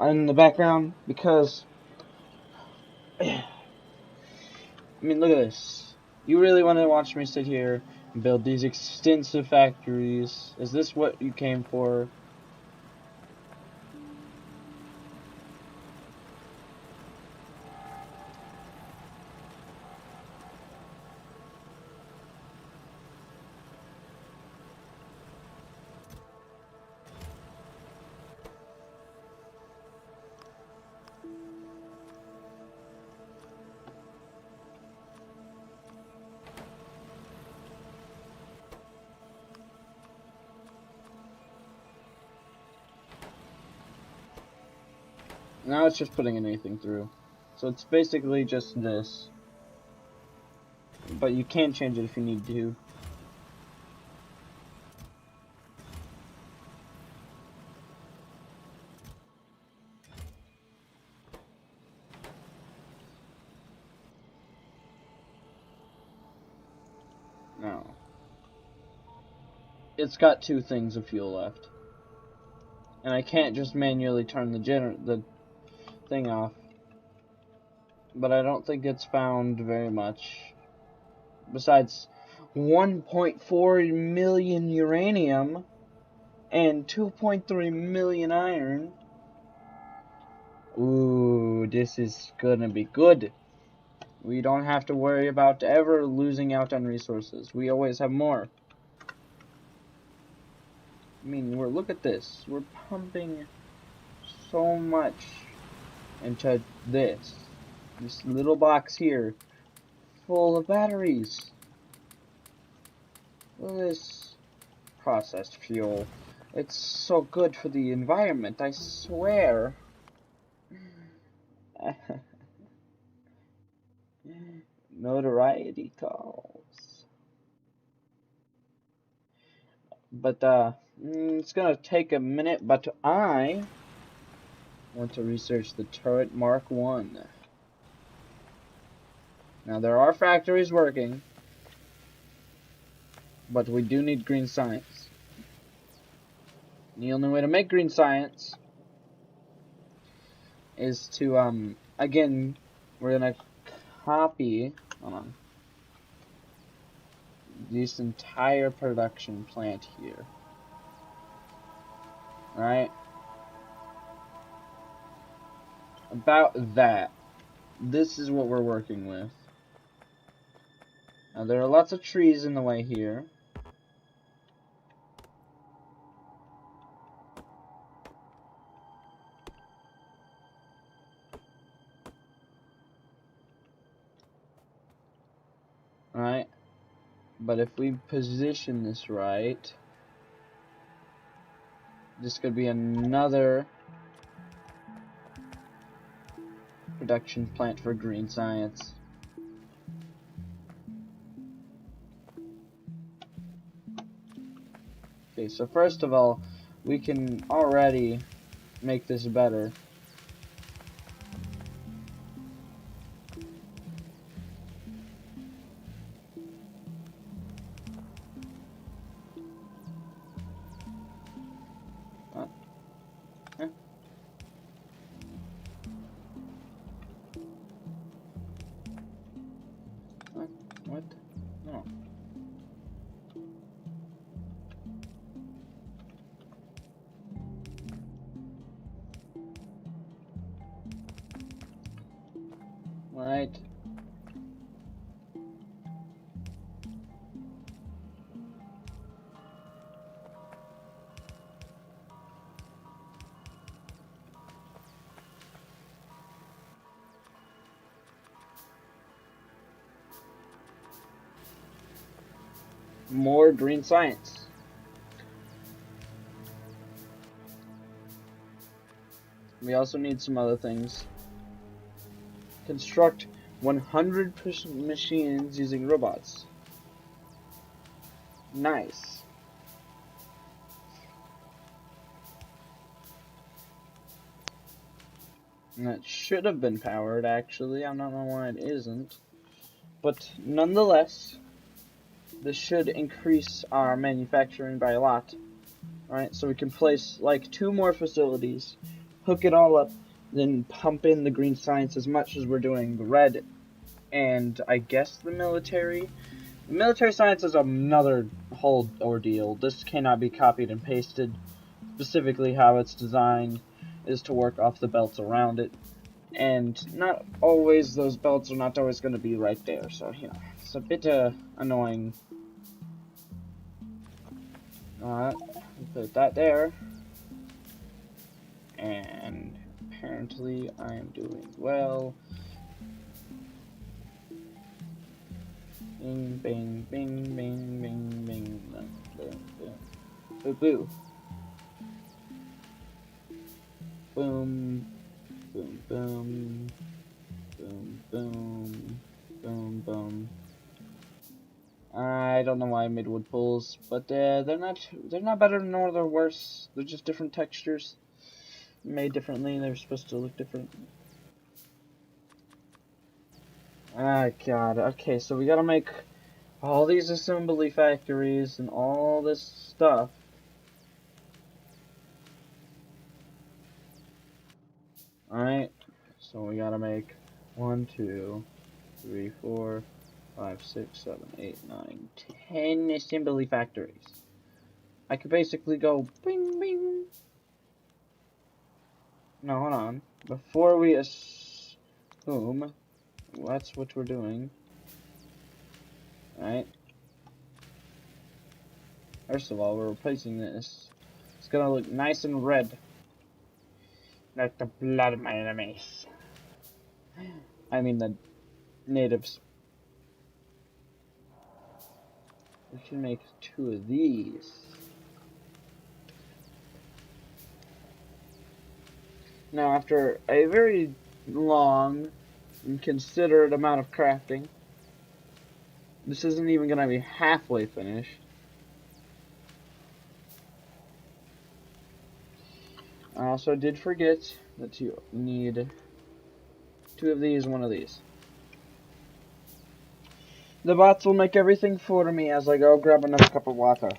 S1: in the background because I mean, look at this. You really want to watch me sit here and build these extensive factories? Is this what you came for? Now it's just putting anything through. So it's basically just this. But you can change it if you need to. No. It's got 2 things of fuel left. And I can't just manually turn the thing off. But I don't think it's found very much. Besides 1.4 million uranium and 2.3 million iron. Ooh, this is gonna be good. We don't have to worry about ever losing out on resources. We always have more. I mean, look at this. We're pumping so much into this little box here, full of batteries. Look at this processed fuel. It's so good for the environment, I swear. Notoriety calls. But, it's gonna take a minute, but I want to research the turret Mark 1. Now, there are factories working, but we do need green science. And the only way to make green science is to, again, we're gonna copy, hold on, this entire production plant here. Alright? About that. This is what we're working with. Now, there are lots of trees in the way here. Alright? But if we position this right, this could be another production plant for green science. Okay, so first of all, we can already make this better. What? No. Right. More green science. We also need some other things. Construct 100% machines using robots. Nice. And that should have been powered, actually. I don't know why it isn't. But nonetheless, this should increase our manufacturing by a lot. Alright, so we can place like 2 more facilities, hook it all up, then pump in the green science as much as we're doing the red, and I guess the military. The military science is another whole ordeal. This cannot be copied and pasted. Specifically how it's designed is to work off the belts around it. And not always, those belts are not always going to be right there. So, you know, it's a bit annoying. Alright, put that there. And apparently I am doing well. Bing, bing, bing, bing, bing, bing, boom, boom, boom. Boo, boo. Boom, boom, boom, boom, boom, boom, boom. I don't know why I made wood pulls, but they're not better nor they're worse. They're just different textures, made differently. They're supposed to look different. Ah, God. Okay, so we gotta make all these assembly factories and all this stuff. Alright, so we gotta make 1, 2, 3, 4, 5, 6, 7, 8, 9, 10 assembly factories. I could basically go bing bing. No, hold on. Before we assume that's what we're doing. Alright. First of all, we're replacing this. It's gonna look nice and red. Like the blood of my enemies. I mean the natives. We can make 2 of these. Now, after a very long and considered amount of crafting, this isn't even going to be halfway finished. I also did forget that you need 2 of these, 1 of these. The bots will make everything for me as I go grab another cup of water.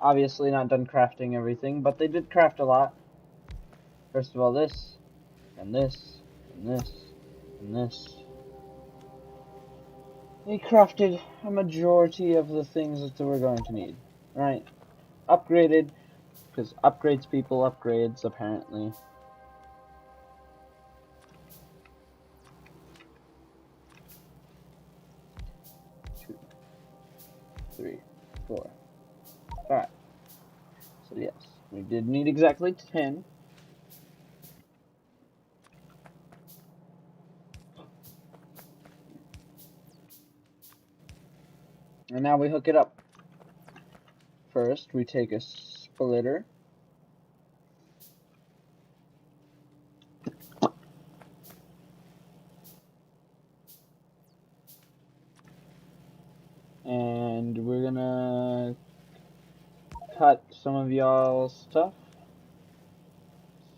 S1: Obviously not done crafting everything, but they did craft a lot. First of all, this, and this, and this, and this. They crafted a majority of the things that we're going to need. Right. Upgraded, because upgrades people upgrades, apparently. 2, 3, 4, 5. So yes, we did need exactly 10. And now we hook it up. First, we take a splitter. And we're gonna cut some of y'all's stuff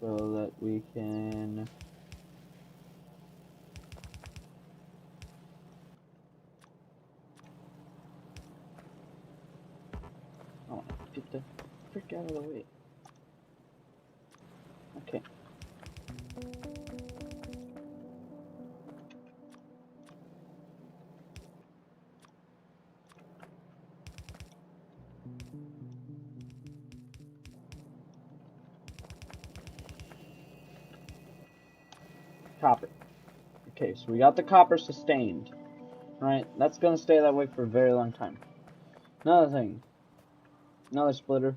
S1: so that we can get the frick out of the way. Okay. Copper. Okay, so we got the copper sustained. Right, that's gonna stay that way for a very long time. Another thing. Another splitter.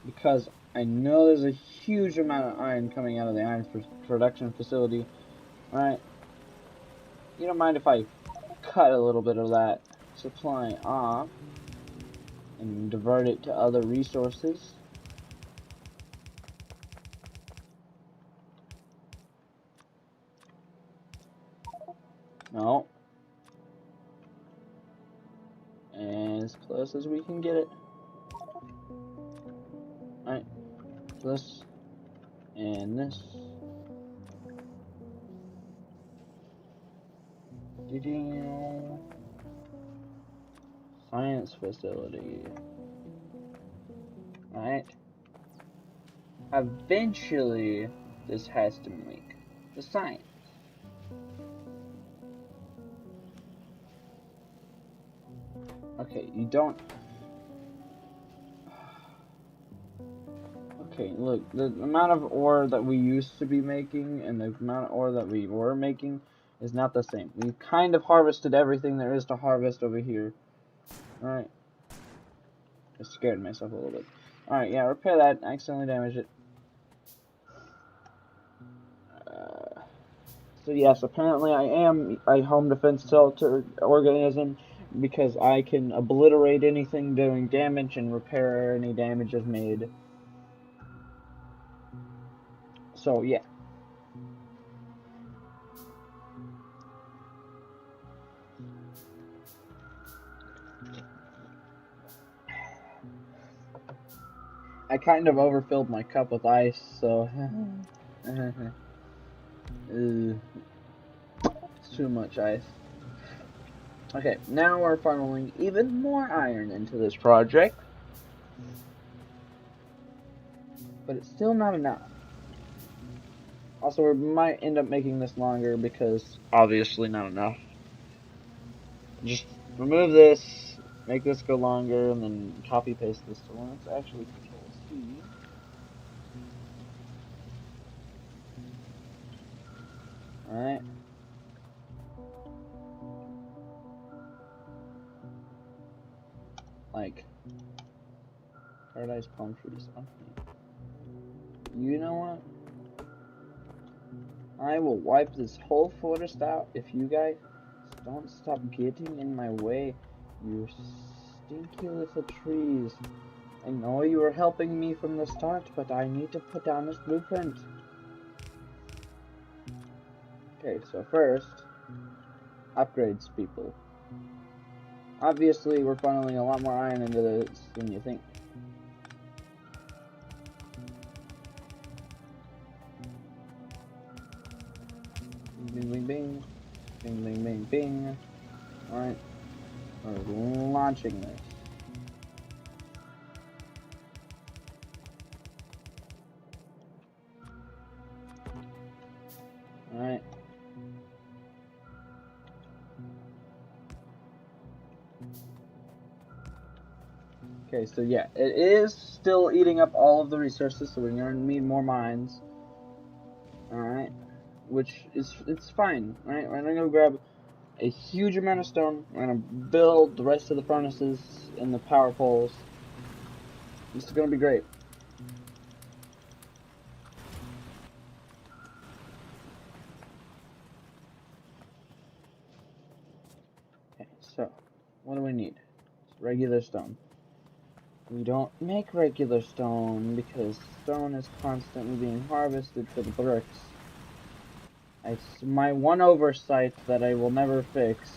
S1: Because I know there's a huge amount of iron coming out of the iron production facility. Alright. You don't mind if I cut a little bit of that supply off and divert it to other resources? No. And as close as we can get it. Alright. This and this. Science facility. Alright. Eventually, this has to make the science. Okay, you don't... Okay, look, the amount of ore that we used to be making and the amount of ore that we were making is not the same. We've kind of harvested everything there is to harvest over here. Alright. I scared myself a little bit. Alright, yeah, repair that. I accidentally damaged it. So yes, apparently I am a home defense shelter organism because I can obliterate anything doing damage and repair any damages made. So yeah. I kind of overfilled my cup with ice, so it's too much ice. Okay, now we're funneling even more iron into this project, but it's still not enough. Also, we might end up making this longer because obviously not enough. Just remove this, make this go longer, and then copy paste this. So let's actually Control C. Alright. Like Paradise Palm Trees. Okay. You know what? I will wipe this whole forest out if you guys don't stop getting in my way, you stinky little trees. I know you were helping me from the start, but I need to put down this blueprint. Okay, so first, upgrades people. Obviously, we're funneling a lot more iron into this than you think. Bing, bing, bing. Bing, bing, bing, bing. Alright. We're launching this. Alright. Okay, so yeah, it is still eating up all of the resources, so we're gonna need more mines. Alright. Which is, it's fine, right? We're gonna go grab a huge amount of stone. We're gonna build the rest of the furnaces and the power poles. This is gonna be great. Okay, so what do we need? It's regular stone. We don't make regular stone because stone is constantly being harvested for the bricks. It's my one oversight that I will never fix.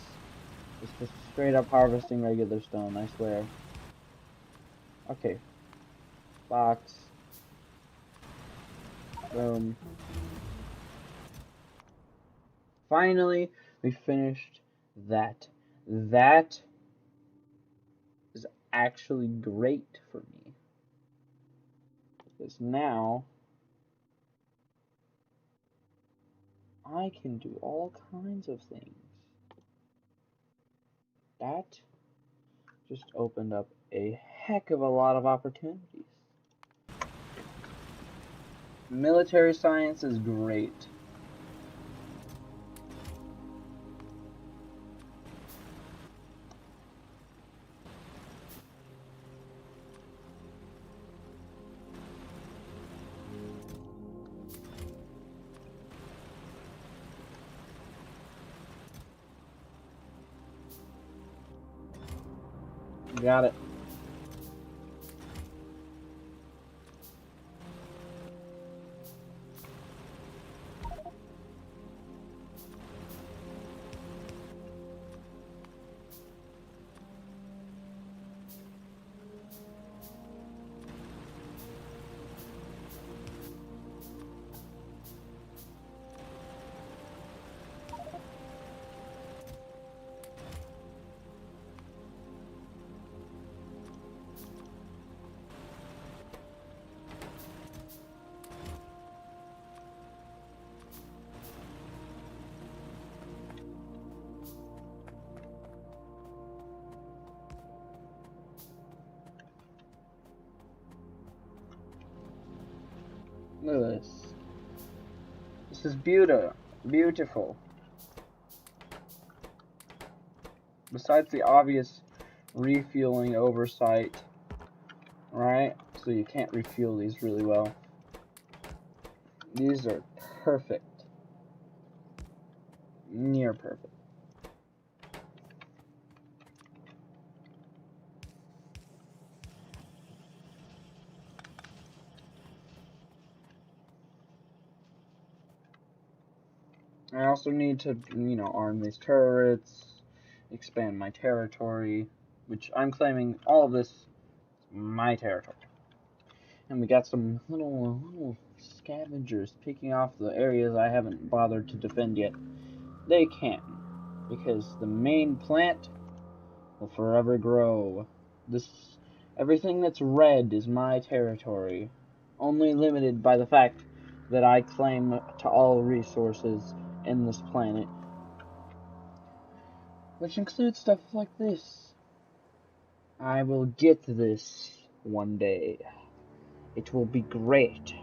S1: Is just straight up harvesting regular stone, I swear. Okay. Box. Boom. Finally, we finished that. That is actually great for me. Because now I can do all kinds of things. That just opened up a heck of a lot of opportunities. Military science is great. Got it. Look at this. This is beautiful. Besides the obvious refueling oversight, right? So you can't refuel these really well. These are perfect. Near perfect. I also need to, arm these turrets, expand my territory, which I'm claiming all of this is my territory. And we got some little scavengers picking off the areas I haven't bothered to defend yet. They can, because the main plant will forever grow. Everything that's red is my territory, only limited by the fact that I claim to all resources in this planet, which includes stuff like this. I will get this one day. It will be great.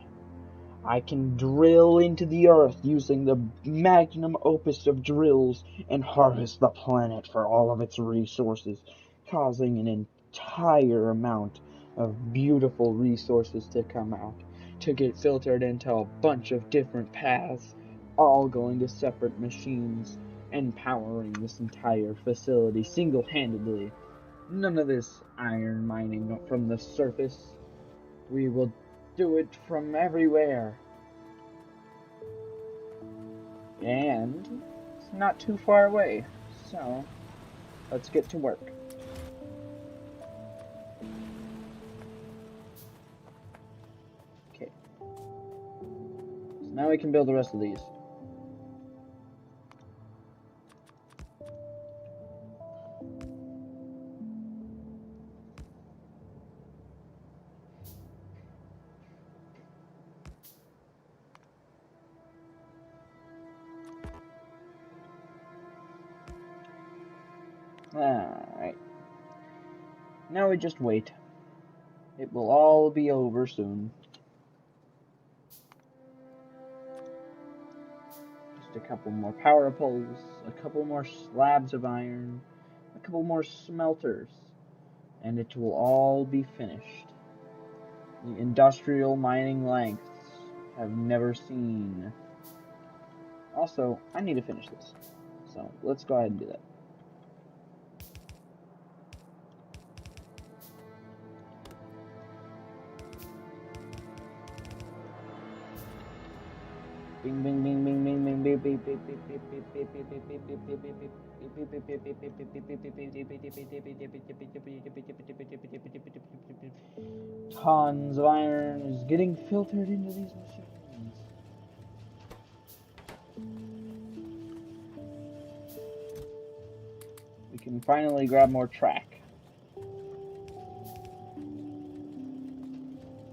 S1: I can drill into the earth using the magnum opus of drills and harvest the planet for all of its resources, causing an entire amount of beautiful resources to come out, to get filtered into a bunch of different paths, all going to separate machines and powering this entire facility single-handedly. None of this iron mining from the surface. We will do it from everywhere. And it's not too far away, so let's get to work. Okay. So now we can build the rest of these. Alright. Now we just wait. It will all be over soon. Just a couple more power poles, a couple more slabs of iron, a couple more smelters, and it will all be finished. The industrial mining lengths have never seen. Also, I need to finish this. So, let's go ahead and do that. Bing bing bing bing bing bing bing bing bing bing bing. Tons of iron is getting filtered into these machines. We can finally grab more track.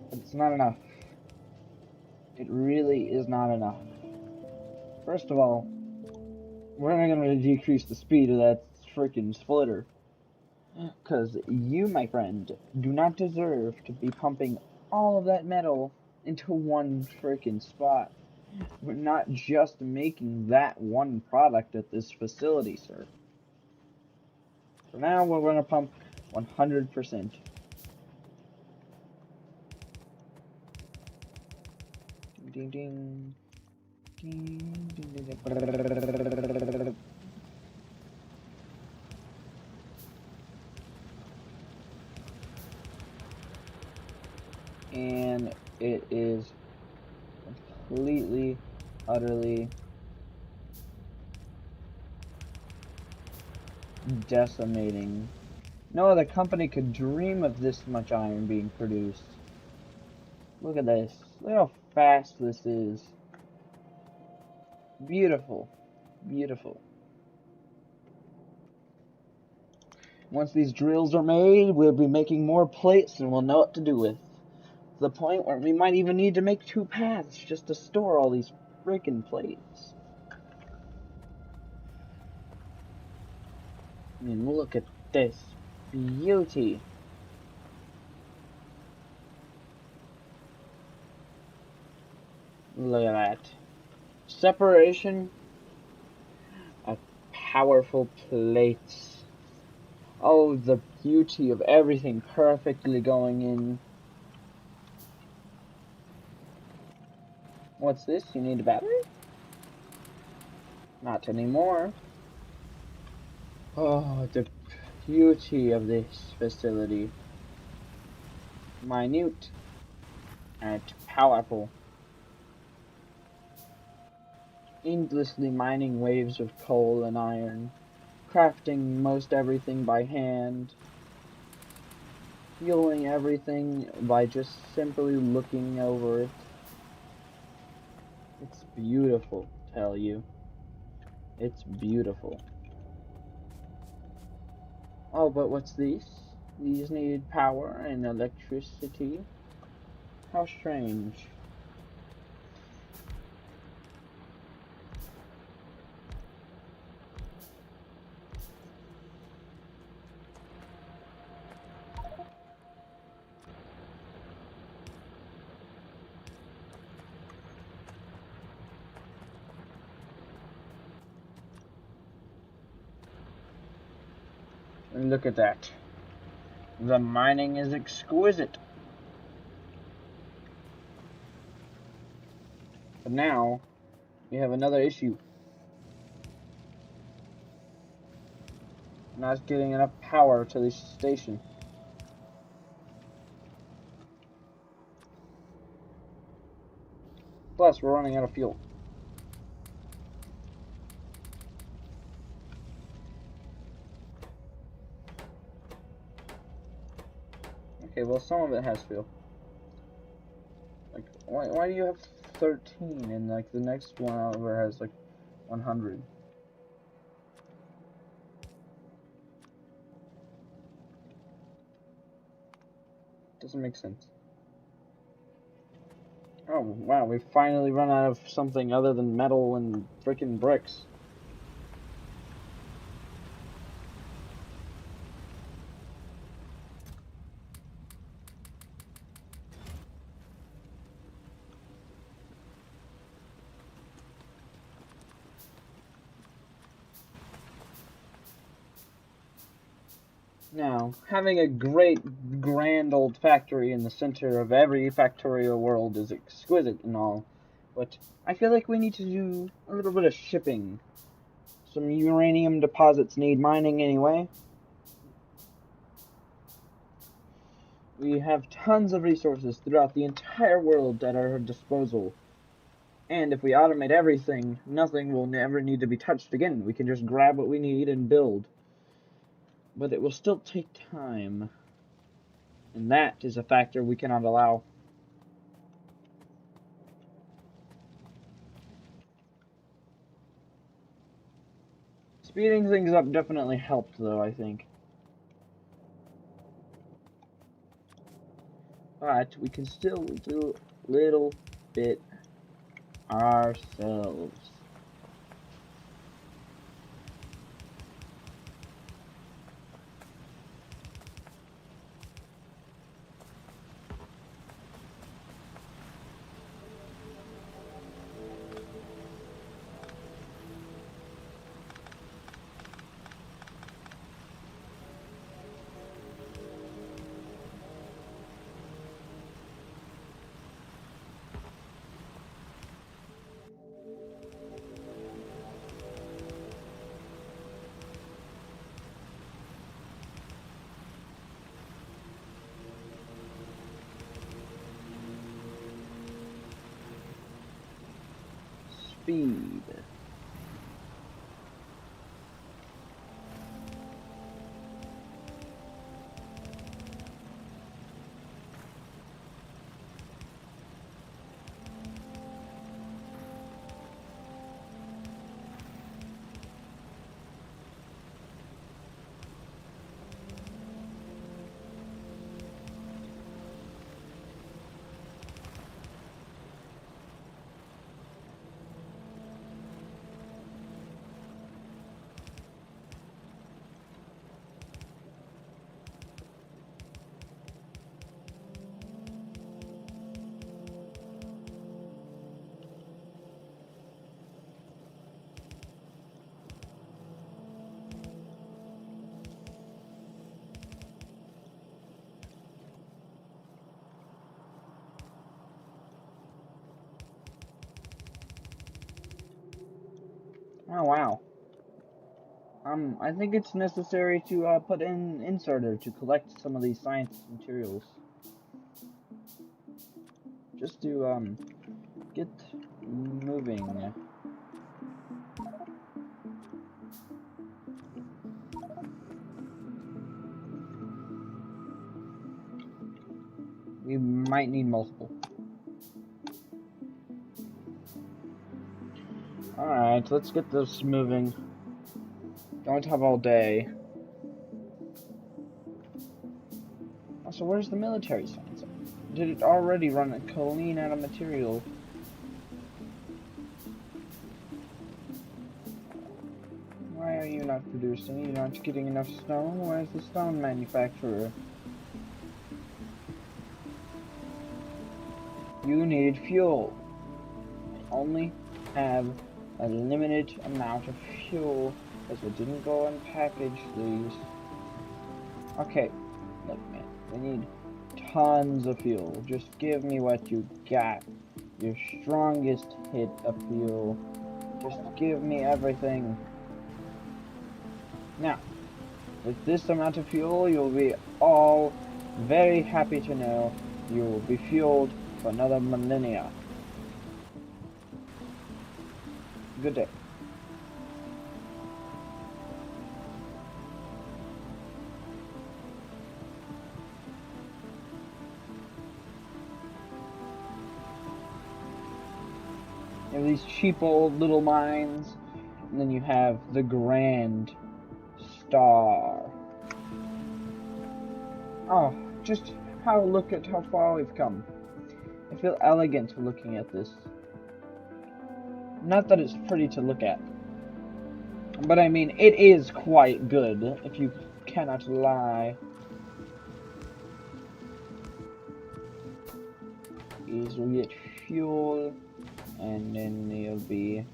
S1: But it's not enough. It really is not enough. First of all, we're not going to decrease the speed of that freaking splitter. Because you, my friend, do not deserve to be pumping all of that metal into one freaking spot. We're not just making that one product at this facility, sir. For now, we're going to pump 100%. Ding ding. Ding ding ding. And it is completely, utterly decimating. No other company could dream of this much iron being produced. Look at this. Look how fast this is. Beautiful. Beautiful. Once these drills are made, we'll be making more plates and we'll know what to do with. To the point where we might even need to make 2 paths just to store all these freaking plates. I mean, look at this beauty. Look at that. Separation of powerful plates. Oh, the beauty of everything perfectly going in. What's this? You need a battery? Not anymore. Oh, the beauty of this facility. Minute and powerful. Endlessly mining waves of coal and iron. Crafting most everything by hand. Fueling everything by just simply looking over it. It's beautiful, tell you. It's beautiful. Oh, but what's these? These need power and electricity? How strange. And look at that. The mining is exquisite. But now, we have another issue. Not getting enough power to this station. Plus, we're running out of fuel. Okay, well, some of it has fuel. Like, why do you have 13 and, like, the next one over has, like, 100? Doesn't make sense. Oh, wow, we finally run out of something other than metal and frickin' bricks. Now, having a great, grand old factory in the center of every Factorio world is exquisite and all, but I feel like we need to do a little bit of shipping. Some uranium deposits need mining anyway. We have tons of resources throughout the entire world at our disposal. And if we automate everything, nothing will ever need to be touched again. We can just grab what we need and build. But it will still take time. And that is a factor we cannot allow. Speeding things up definitely helped, though, I think. But we can still do a little bit ourselves. Speed. Oh, wow. I think it's necessary to put in inserter to collect some of these science materials. Just to get moving. We might need multiple. Alright, let's get this moving. Don't have all day. Also, where's the military science? Did it already run a clean out of material? Why are you not producing? You're not getting enough stone? Where's the stone manufacturer? You need fuel. I only have a limited amount of fuel because I didn't go and package these. Okay, look man, we need tons of fuel. Just give me what you got. Your strongest hit of fuel. Just give me everything. Now, with this amount of fuel, you'll be all very happy to know you will be fueled for another millennia. Good day. You have these cheap old little mines, and then you have the grand star. Oh, just look at how far we've come. I feel elegant looking at this. Not that it's pretty to look at, but I mean, it is quite good, if you cannot lie. Is we'll get fuel, and then there'll be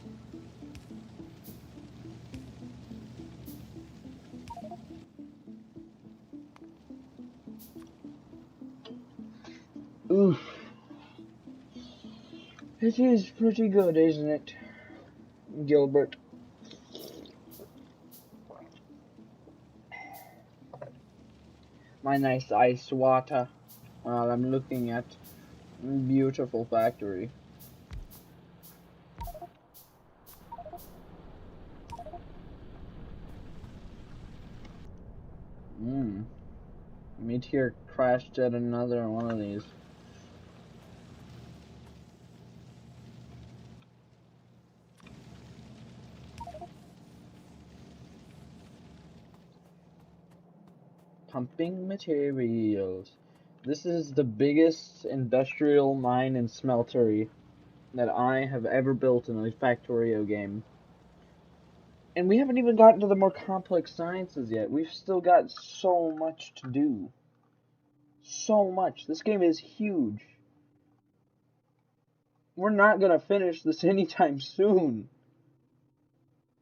S1: Oof. It is pretty good, isn't it, Gilbert? My nice ice water while I'm looking at beautiful factory. Meteor crashed at another one of these. Pumping materials. This is the biggest industrial mine and smeltery that I have ever built in a Factorio game. And we haven't even gotten to the more complex sciences yet. We've still got so much to do. So much. This game is huge. We're not gonna finish this anytime soon.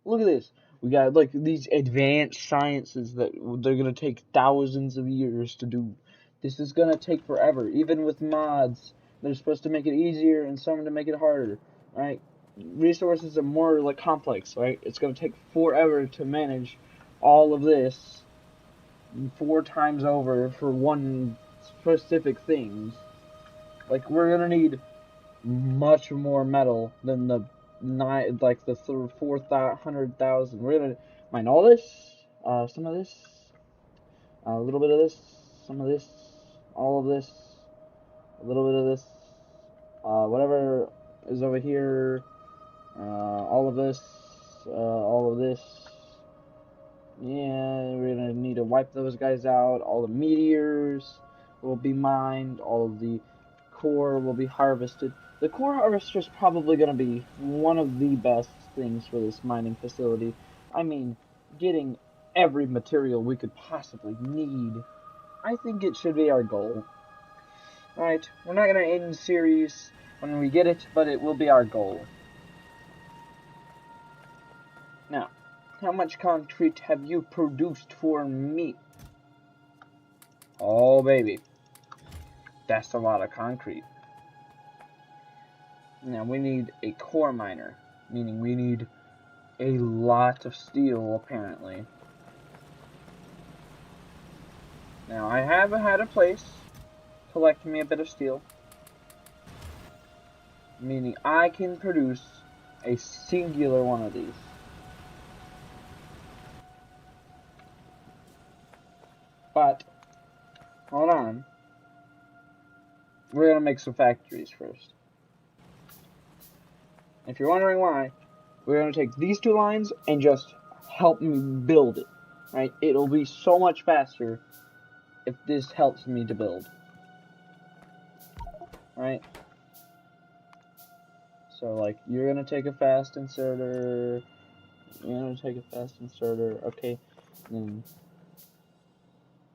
S1: Look at this. We got like these advanced sciences that they're gonna take thousands of years to do. This is gonna take forever, even with mods. They're supposed to make it easier and some to make it harder, right? Resources are more like complex, right? It's gonna take forever to manage all of this 4 times over for one specific things. Like we're gonna need much more metal than the 400,000. We're gonna mine all this, some of this, a little bit of this, some of this, all of this, a little bit of this, whatever is over here, all of this, all of this. Yeah, we're gonna need to wipe those guys out. All the meteors will be mined. All of the core will be harvested. The core harvester is probably gonna be one of the best things for this mining facility. I mean, getting every material we could possibly need. I think it should be our goal. Right? We're not gonna end the series when we get it, but it will be our goal. Now, how much concrete have you produced for me? Oh, baby. That's a lot of concrete. Now, we need a core miner, meaning we need a lot of steel, apparently. Now, I have had a place collect me a bit of steel, meaning I can produce a singular one of these. But, hold on. We're gonna make some factories first. If you're wondering why, we're gonna take these 2 lines and just help me build it. Right? It'll be so much faster if this helps me to build. Right? So, like, you're gonna take a fast inserter. You're gonna take a fast inserter. Okay. Then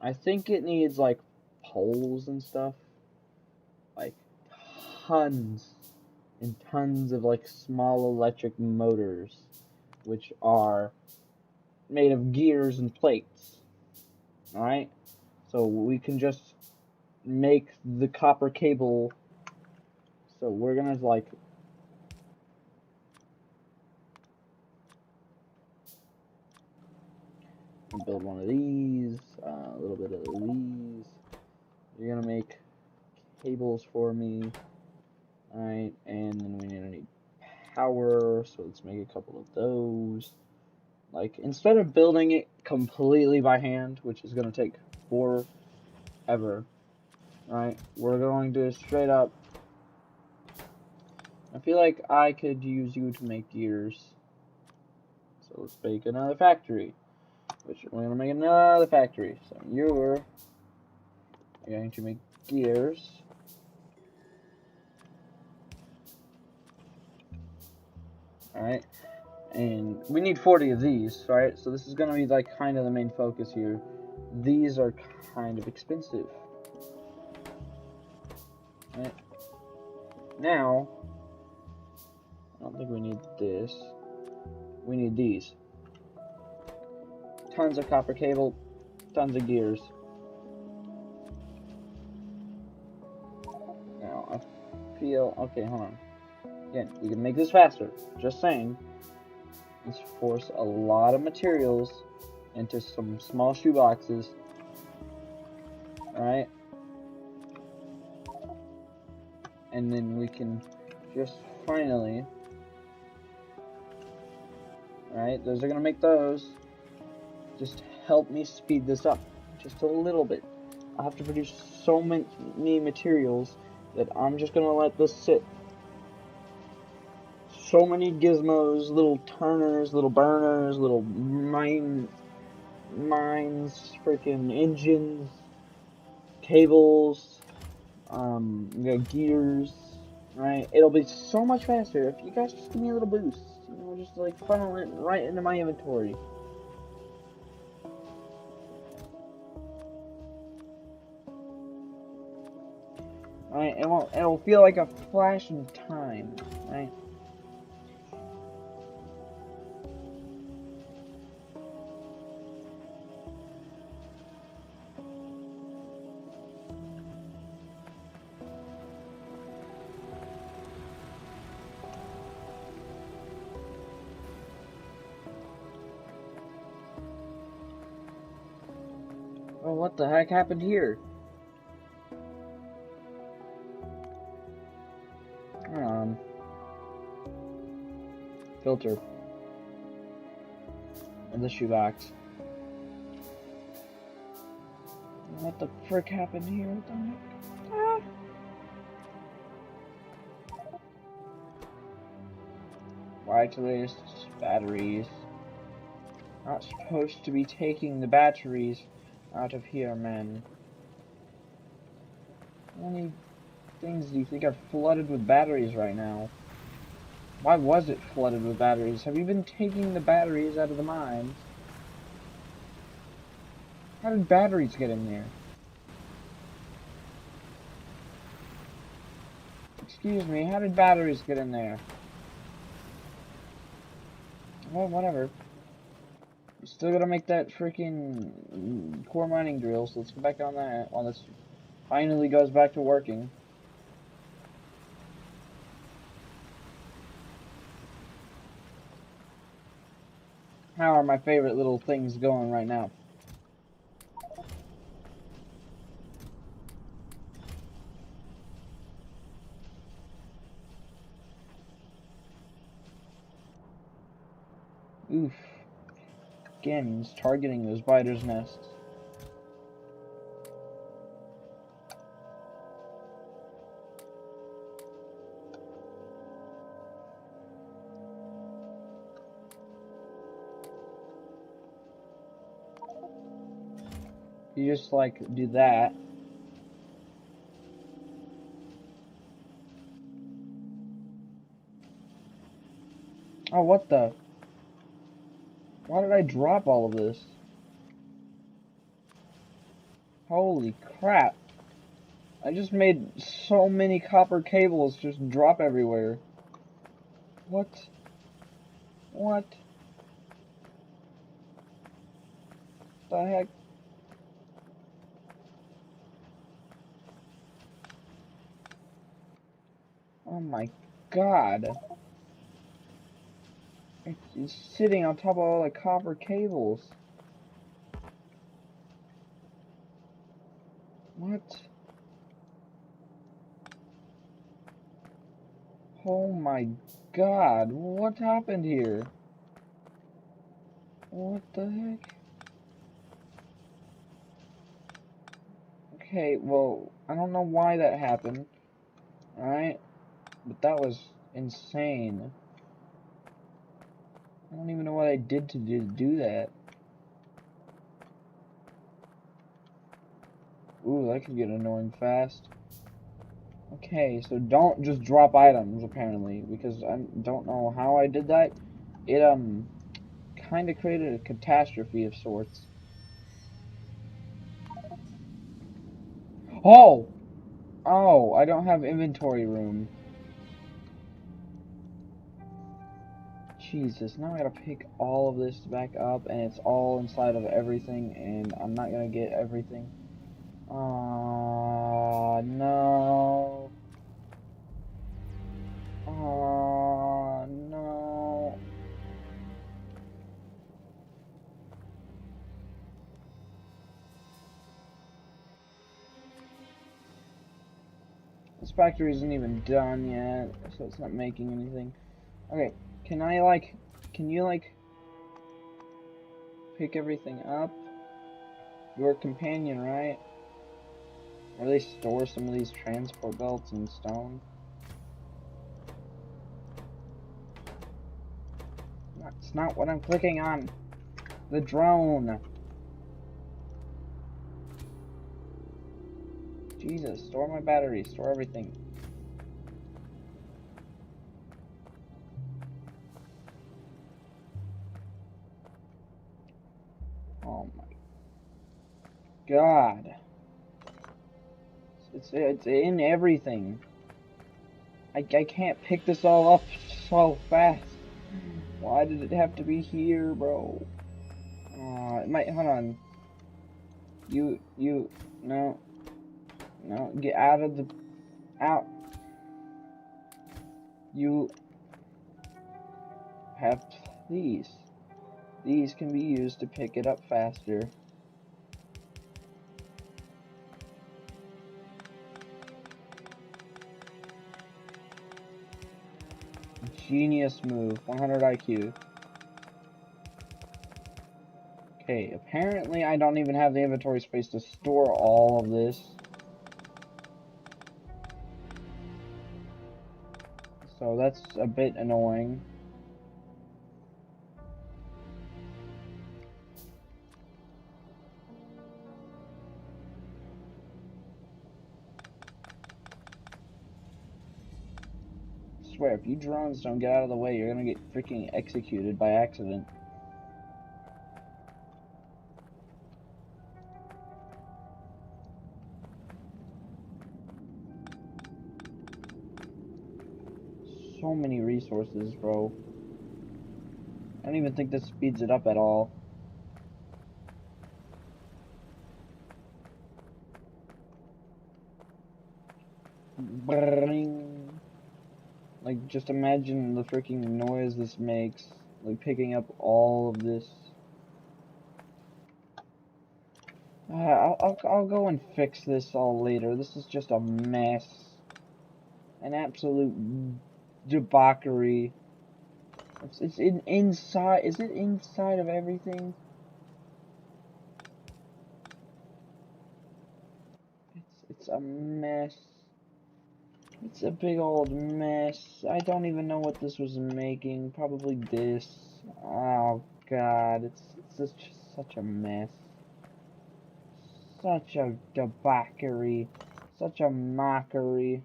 S1: I think it needs, like, poles and stuff. Like, tons and tons of, like, small electric motors, which are made of gears and plates. Alright? So we can just make the copper cable. So we're gonna, like, build one of these, a little bit of these. You're gonna make cables for me. Alright, and then we're gonna need power, so let's make a couple of those. Like, instead of building it completely by hand, which is gonna take forever, right, we're going to straight up. I feel like I could use you to make gears. So let's make another factory. Which we're gonna make another factory. So you're going to make gears. Alright. And we need 40 of these, right? So this is gonna be like kind of the main focus here. These are kind of expensive. Right? Now, I don't think we need this. We need these. Tons of copper cable, tons of gears. feel... Okay, hold on. Again, we can make this faster. Just saying. Let's force a lot of materials into some small shoe boxes. Alright? And then we can just finally... Alright, those are gonna make those. Just help me speed this up. Just a little bit. I have to produce so many materials that I'm just gonna let this sit. So many gizmos, little turners, little burners, little mines, freaking engines, cables, gears, right? It'll be so much faster if you guys just give me a little boost. You know, just like funnel it right into my inventory. Right? It'll feel like a flash in time, right? Oh, what the heck happened here? Hold on. Filter. In the shoebox. What the frick happened here? What the heck? Ah. White list, batteries. Not supposed to be taking the batteries out of here, man. How many things do you think are flooded with batteries right now? Why was it flooded with batteries? Have you been taking the batteries out of the mines? How did batteries get in there? Excuse me, how did batteries get in there? Well, whatever. We're still gotta make that freaking core mining drill, so let's go back on that while this finally goes back to working. How are my favorite little things going right now? Oof. Again, he's targeting those spiders' nests. You just, like, do that. Oh, what the? Why did I drop all of this? Holy crap. I just made so many copper cables just drop everywhere. What? What? The heck? Oh my god. It's sitting on top of all the copper cables. What? Oh my god, what happened here? What the heck? Okay, well, I don't know why that happened. Alright? But that was insane. I don't even know what I did to do that. Ooh, that could get annoying fast. Okay, so don't just drop items, apparently, because I don't know how I did that. It, kind of created a catastrophe of sorts. Oh! Oh, I don't have inventory room. Jesus, now I gotta pick all of this back up, and it's all inside of everything, and I'm not gonna get everything. No. Oh, no. This factory isn't even done yet, so it's not making anything. Okay, can you, like, pick everything up? You're a companion, right? Or they store some of these transport belts in stone? That's not what I'm clicking on. The drone. Jesus, store my batteries, store everything. Oh my God. It's in everything. I can't pick this all up so fast. Why did it have to be here, bro? It might, hold on. No, get out of the, out. You have these. These can be used to pick it up faster. Genius move, 100 IQ. Okay, apparently I don't even have the inventory space to store all of this. So that's a bit annoying. I swear, if you drones don't get out of the way, you're gonna get freaking executed by accident. So many resources, bro. I don't even think this speeds it up at all. Bring. Like, just imagine the freaking noise this makes. Like, picking up all of this. I'll go and fix this all later. This is just a mess. An absolute debauchery. It's inside. Is it inside of everything? It's a mess. It's a big old mess. I don't even know what this was making. Probably this. Oh God, it's just such a mess. Such a debauchery. Such a mockery.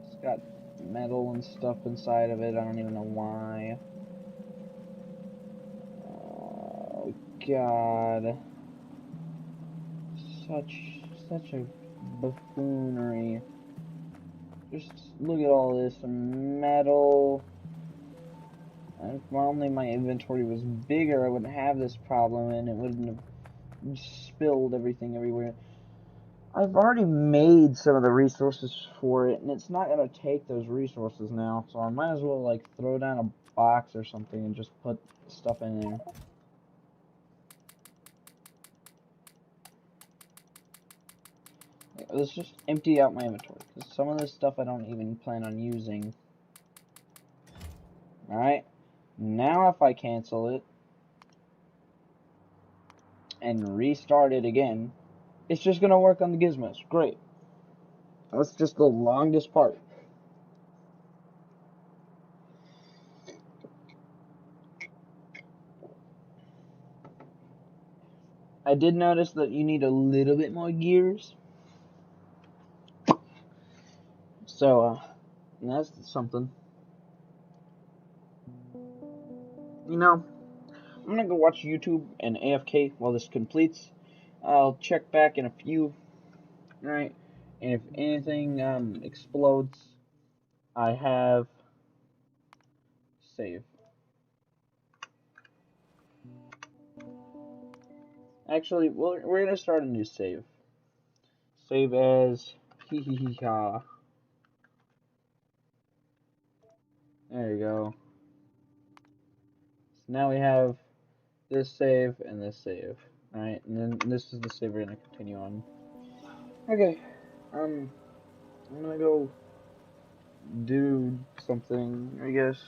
S1: It's got metal and stuff inside of it. I don't even know why. Oh God. Such a buffoonery. Just look at all this metal. If only my inventory was bigger, I wouldn't have this problem and it wouldn't have spilled everything everywhere. I've already made some of the resources for it, and it's not going to take those resources now, so I might as well, like, throw down a box or something and just put stuff in there. Let's just empty out my inventory, because some of this stuff I don't even plan on using. Alright, now if I cancel it and restart it again, it's just going to work on the gizmos. Great. That's just the longest part. I did notice that you need a little bit more gears. So, that's something. You know, I'm gonna go watch YouTube and AFK while this completes. I'll check back in a few, right? And if anything explodes, I have save. Actually, we're gonna start a new save. Save as hee hee hee ha. There you go. So now we have this save and this save. Alright, and then this is the save we're gonna continue on. Okay. I'm gonna go do something, I guess.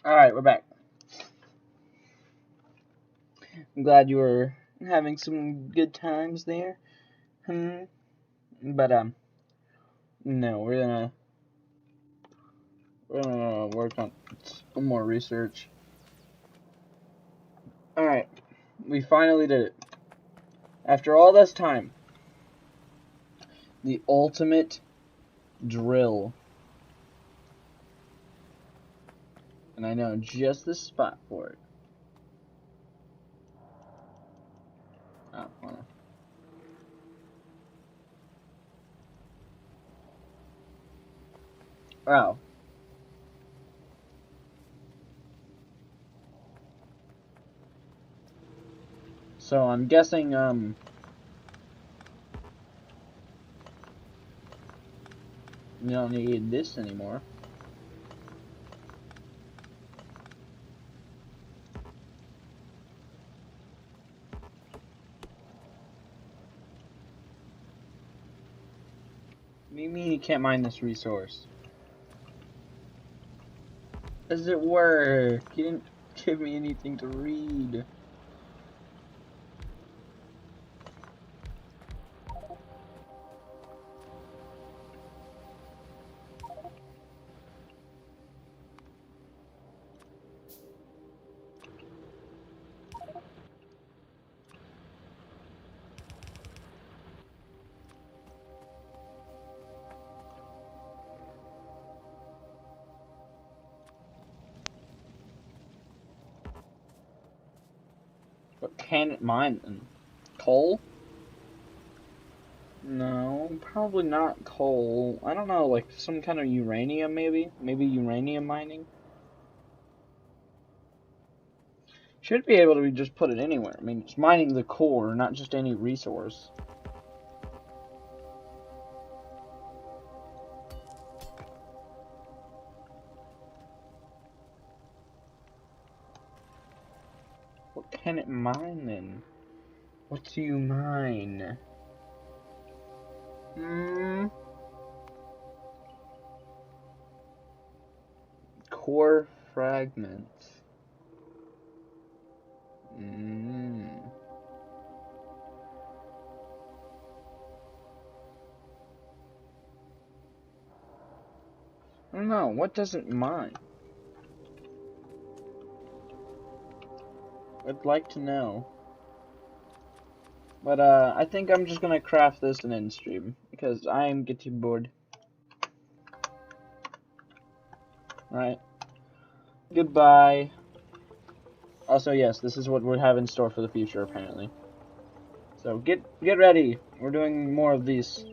S1: Alright, we're back. I'm glad you were having some good times there. But, no, we're gonna work on some more research. Alright, we finally did it. After all this time, the ultimate drill. And I know just the spot for it. Oh, hold on. Wow. So I'm guessing, we don't need this anymore. What do you mean you can't mine this resource? Does it work? You didn't give me anything to read. What can it mine then? Coal? No, probably not coal. I don't know, like some kind of uranium maybe? Maybe uranium mining? Should be able to just put it anywhere. I mean, it's mining the core, not just any resource. What can it mine then? What do you mine? Core fragments. I don't know. What does it mine? I'd like to know. But, I think I'm just gonna craft this in end stream, because I am getting bored. Alright. Goodbye. Also, yes, this is what we have in store for the future, apparently. So, get ready. We're doing more of these.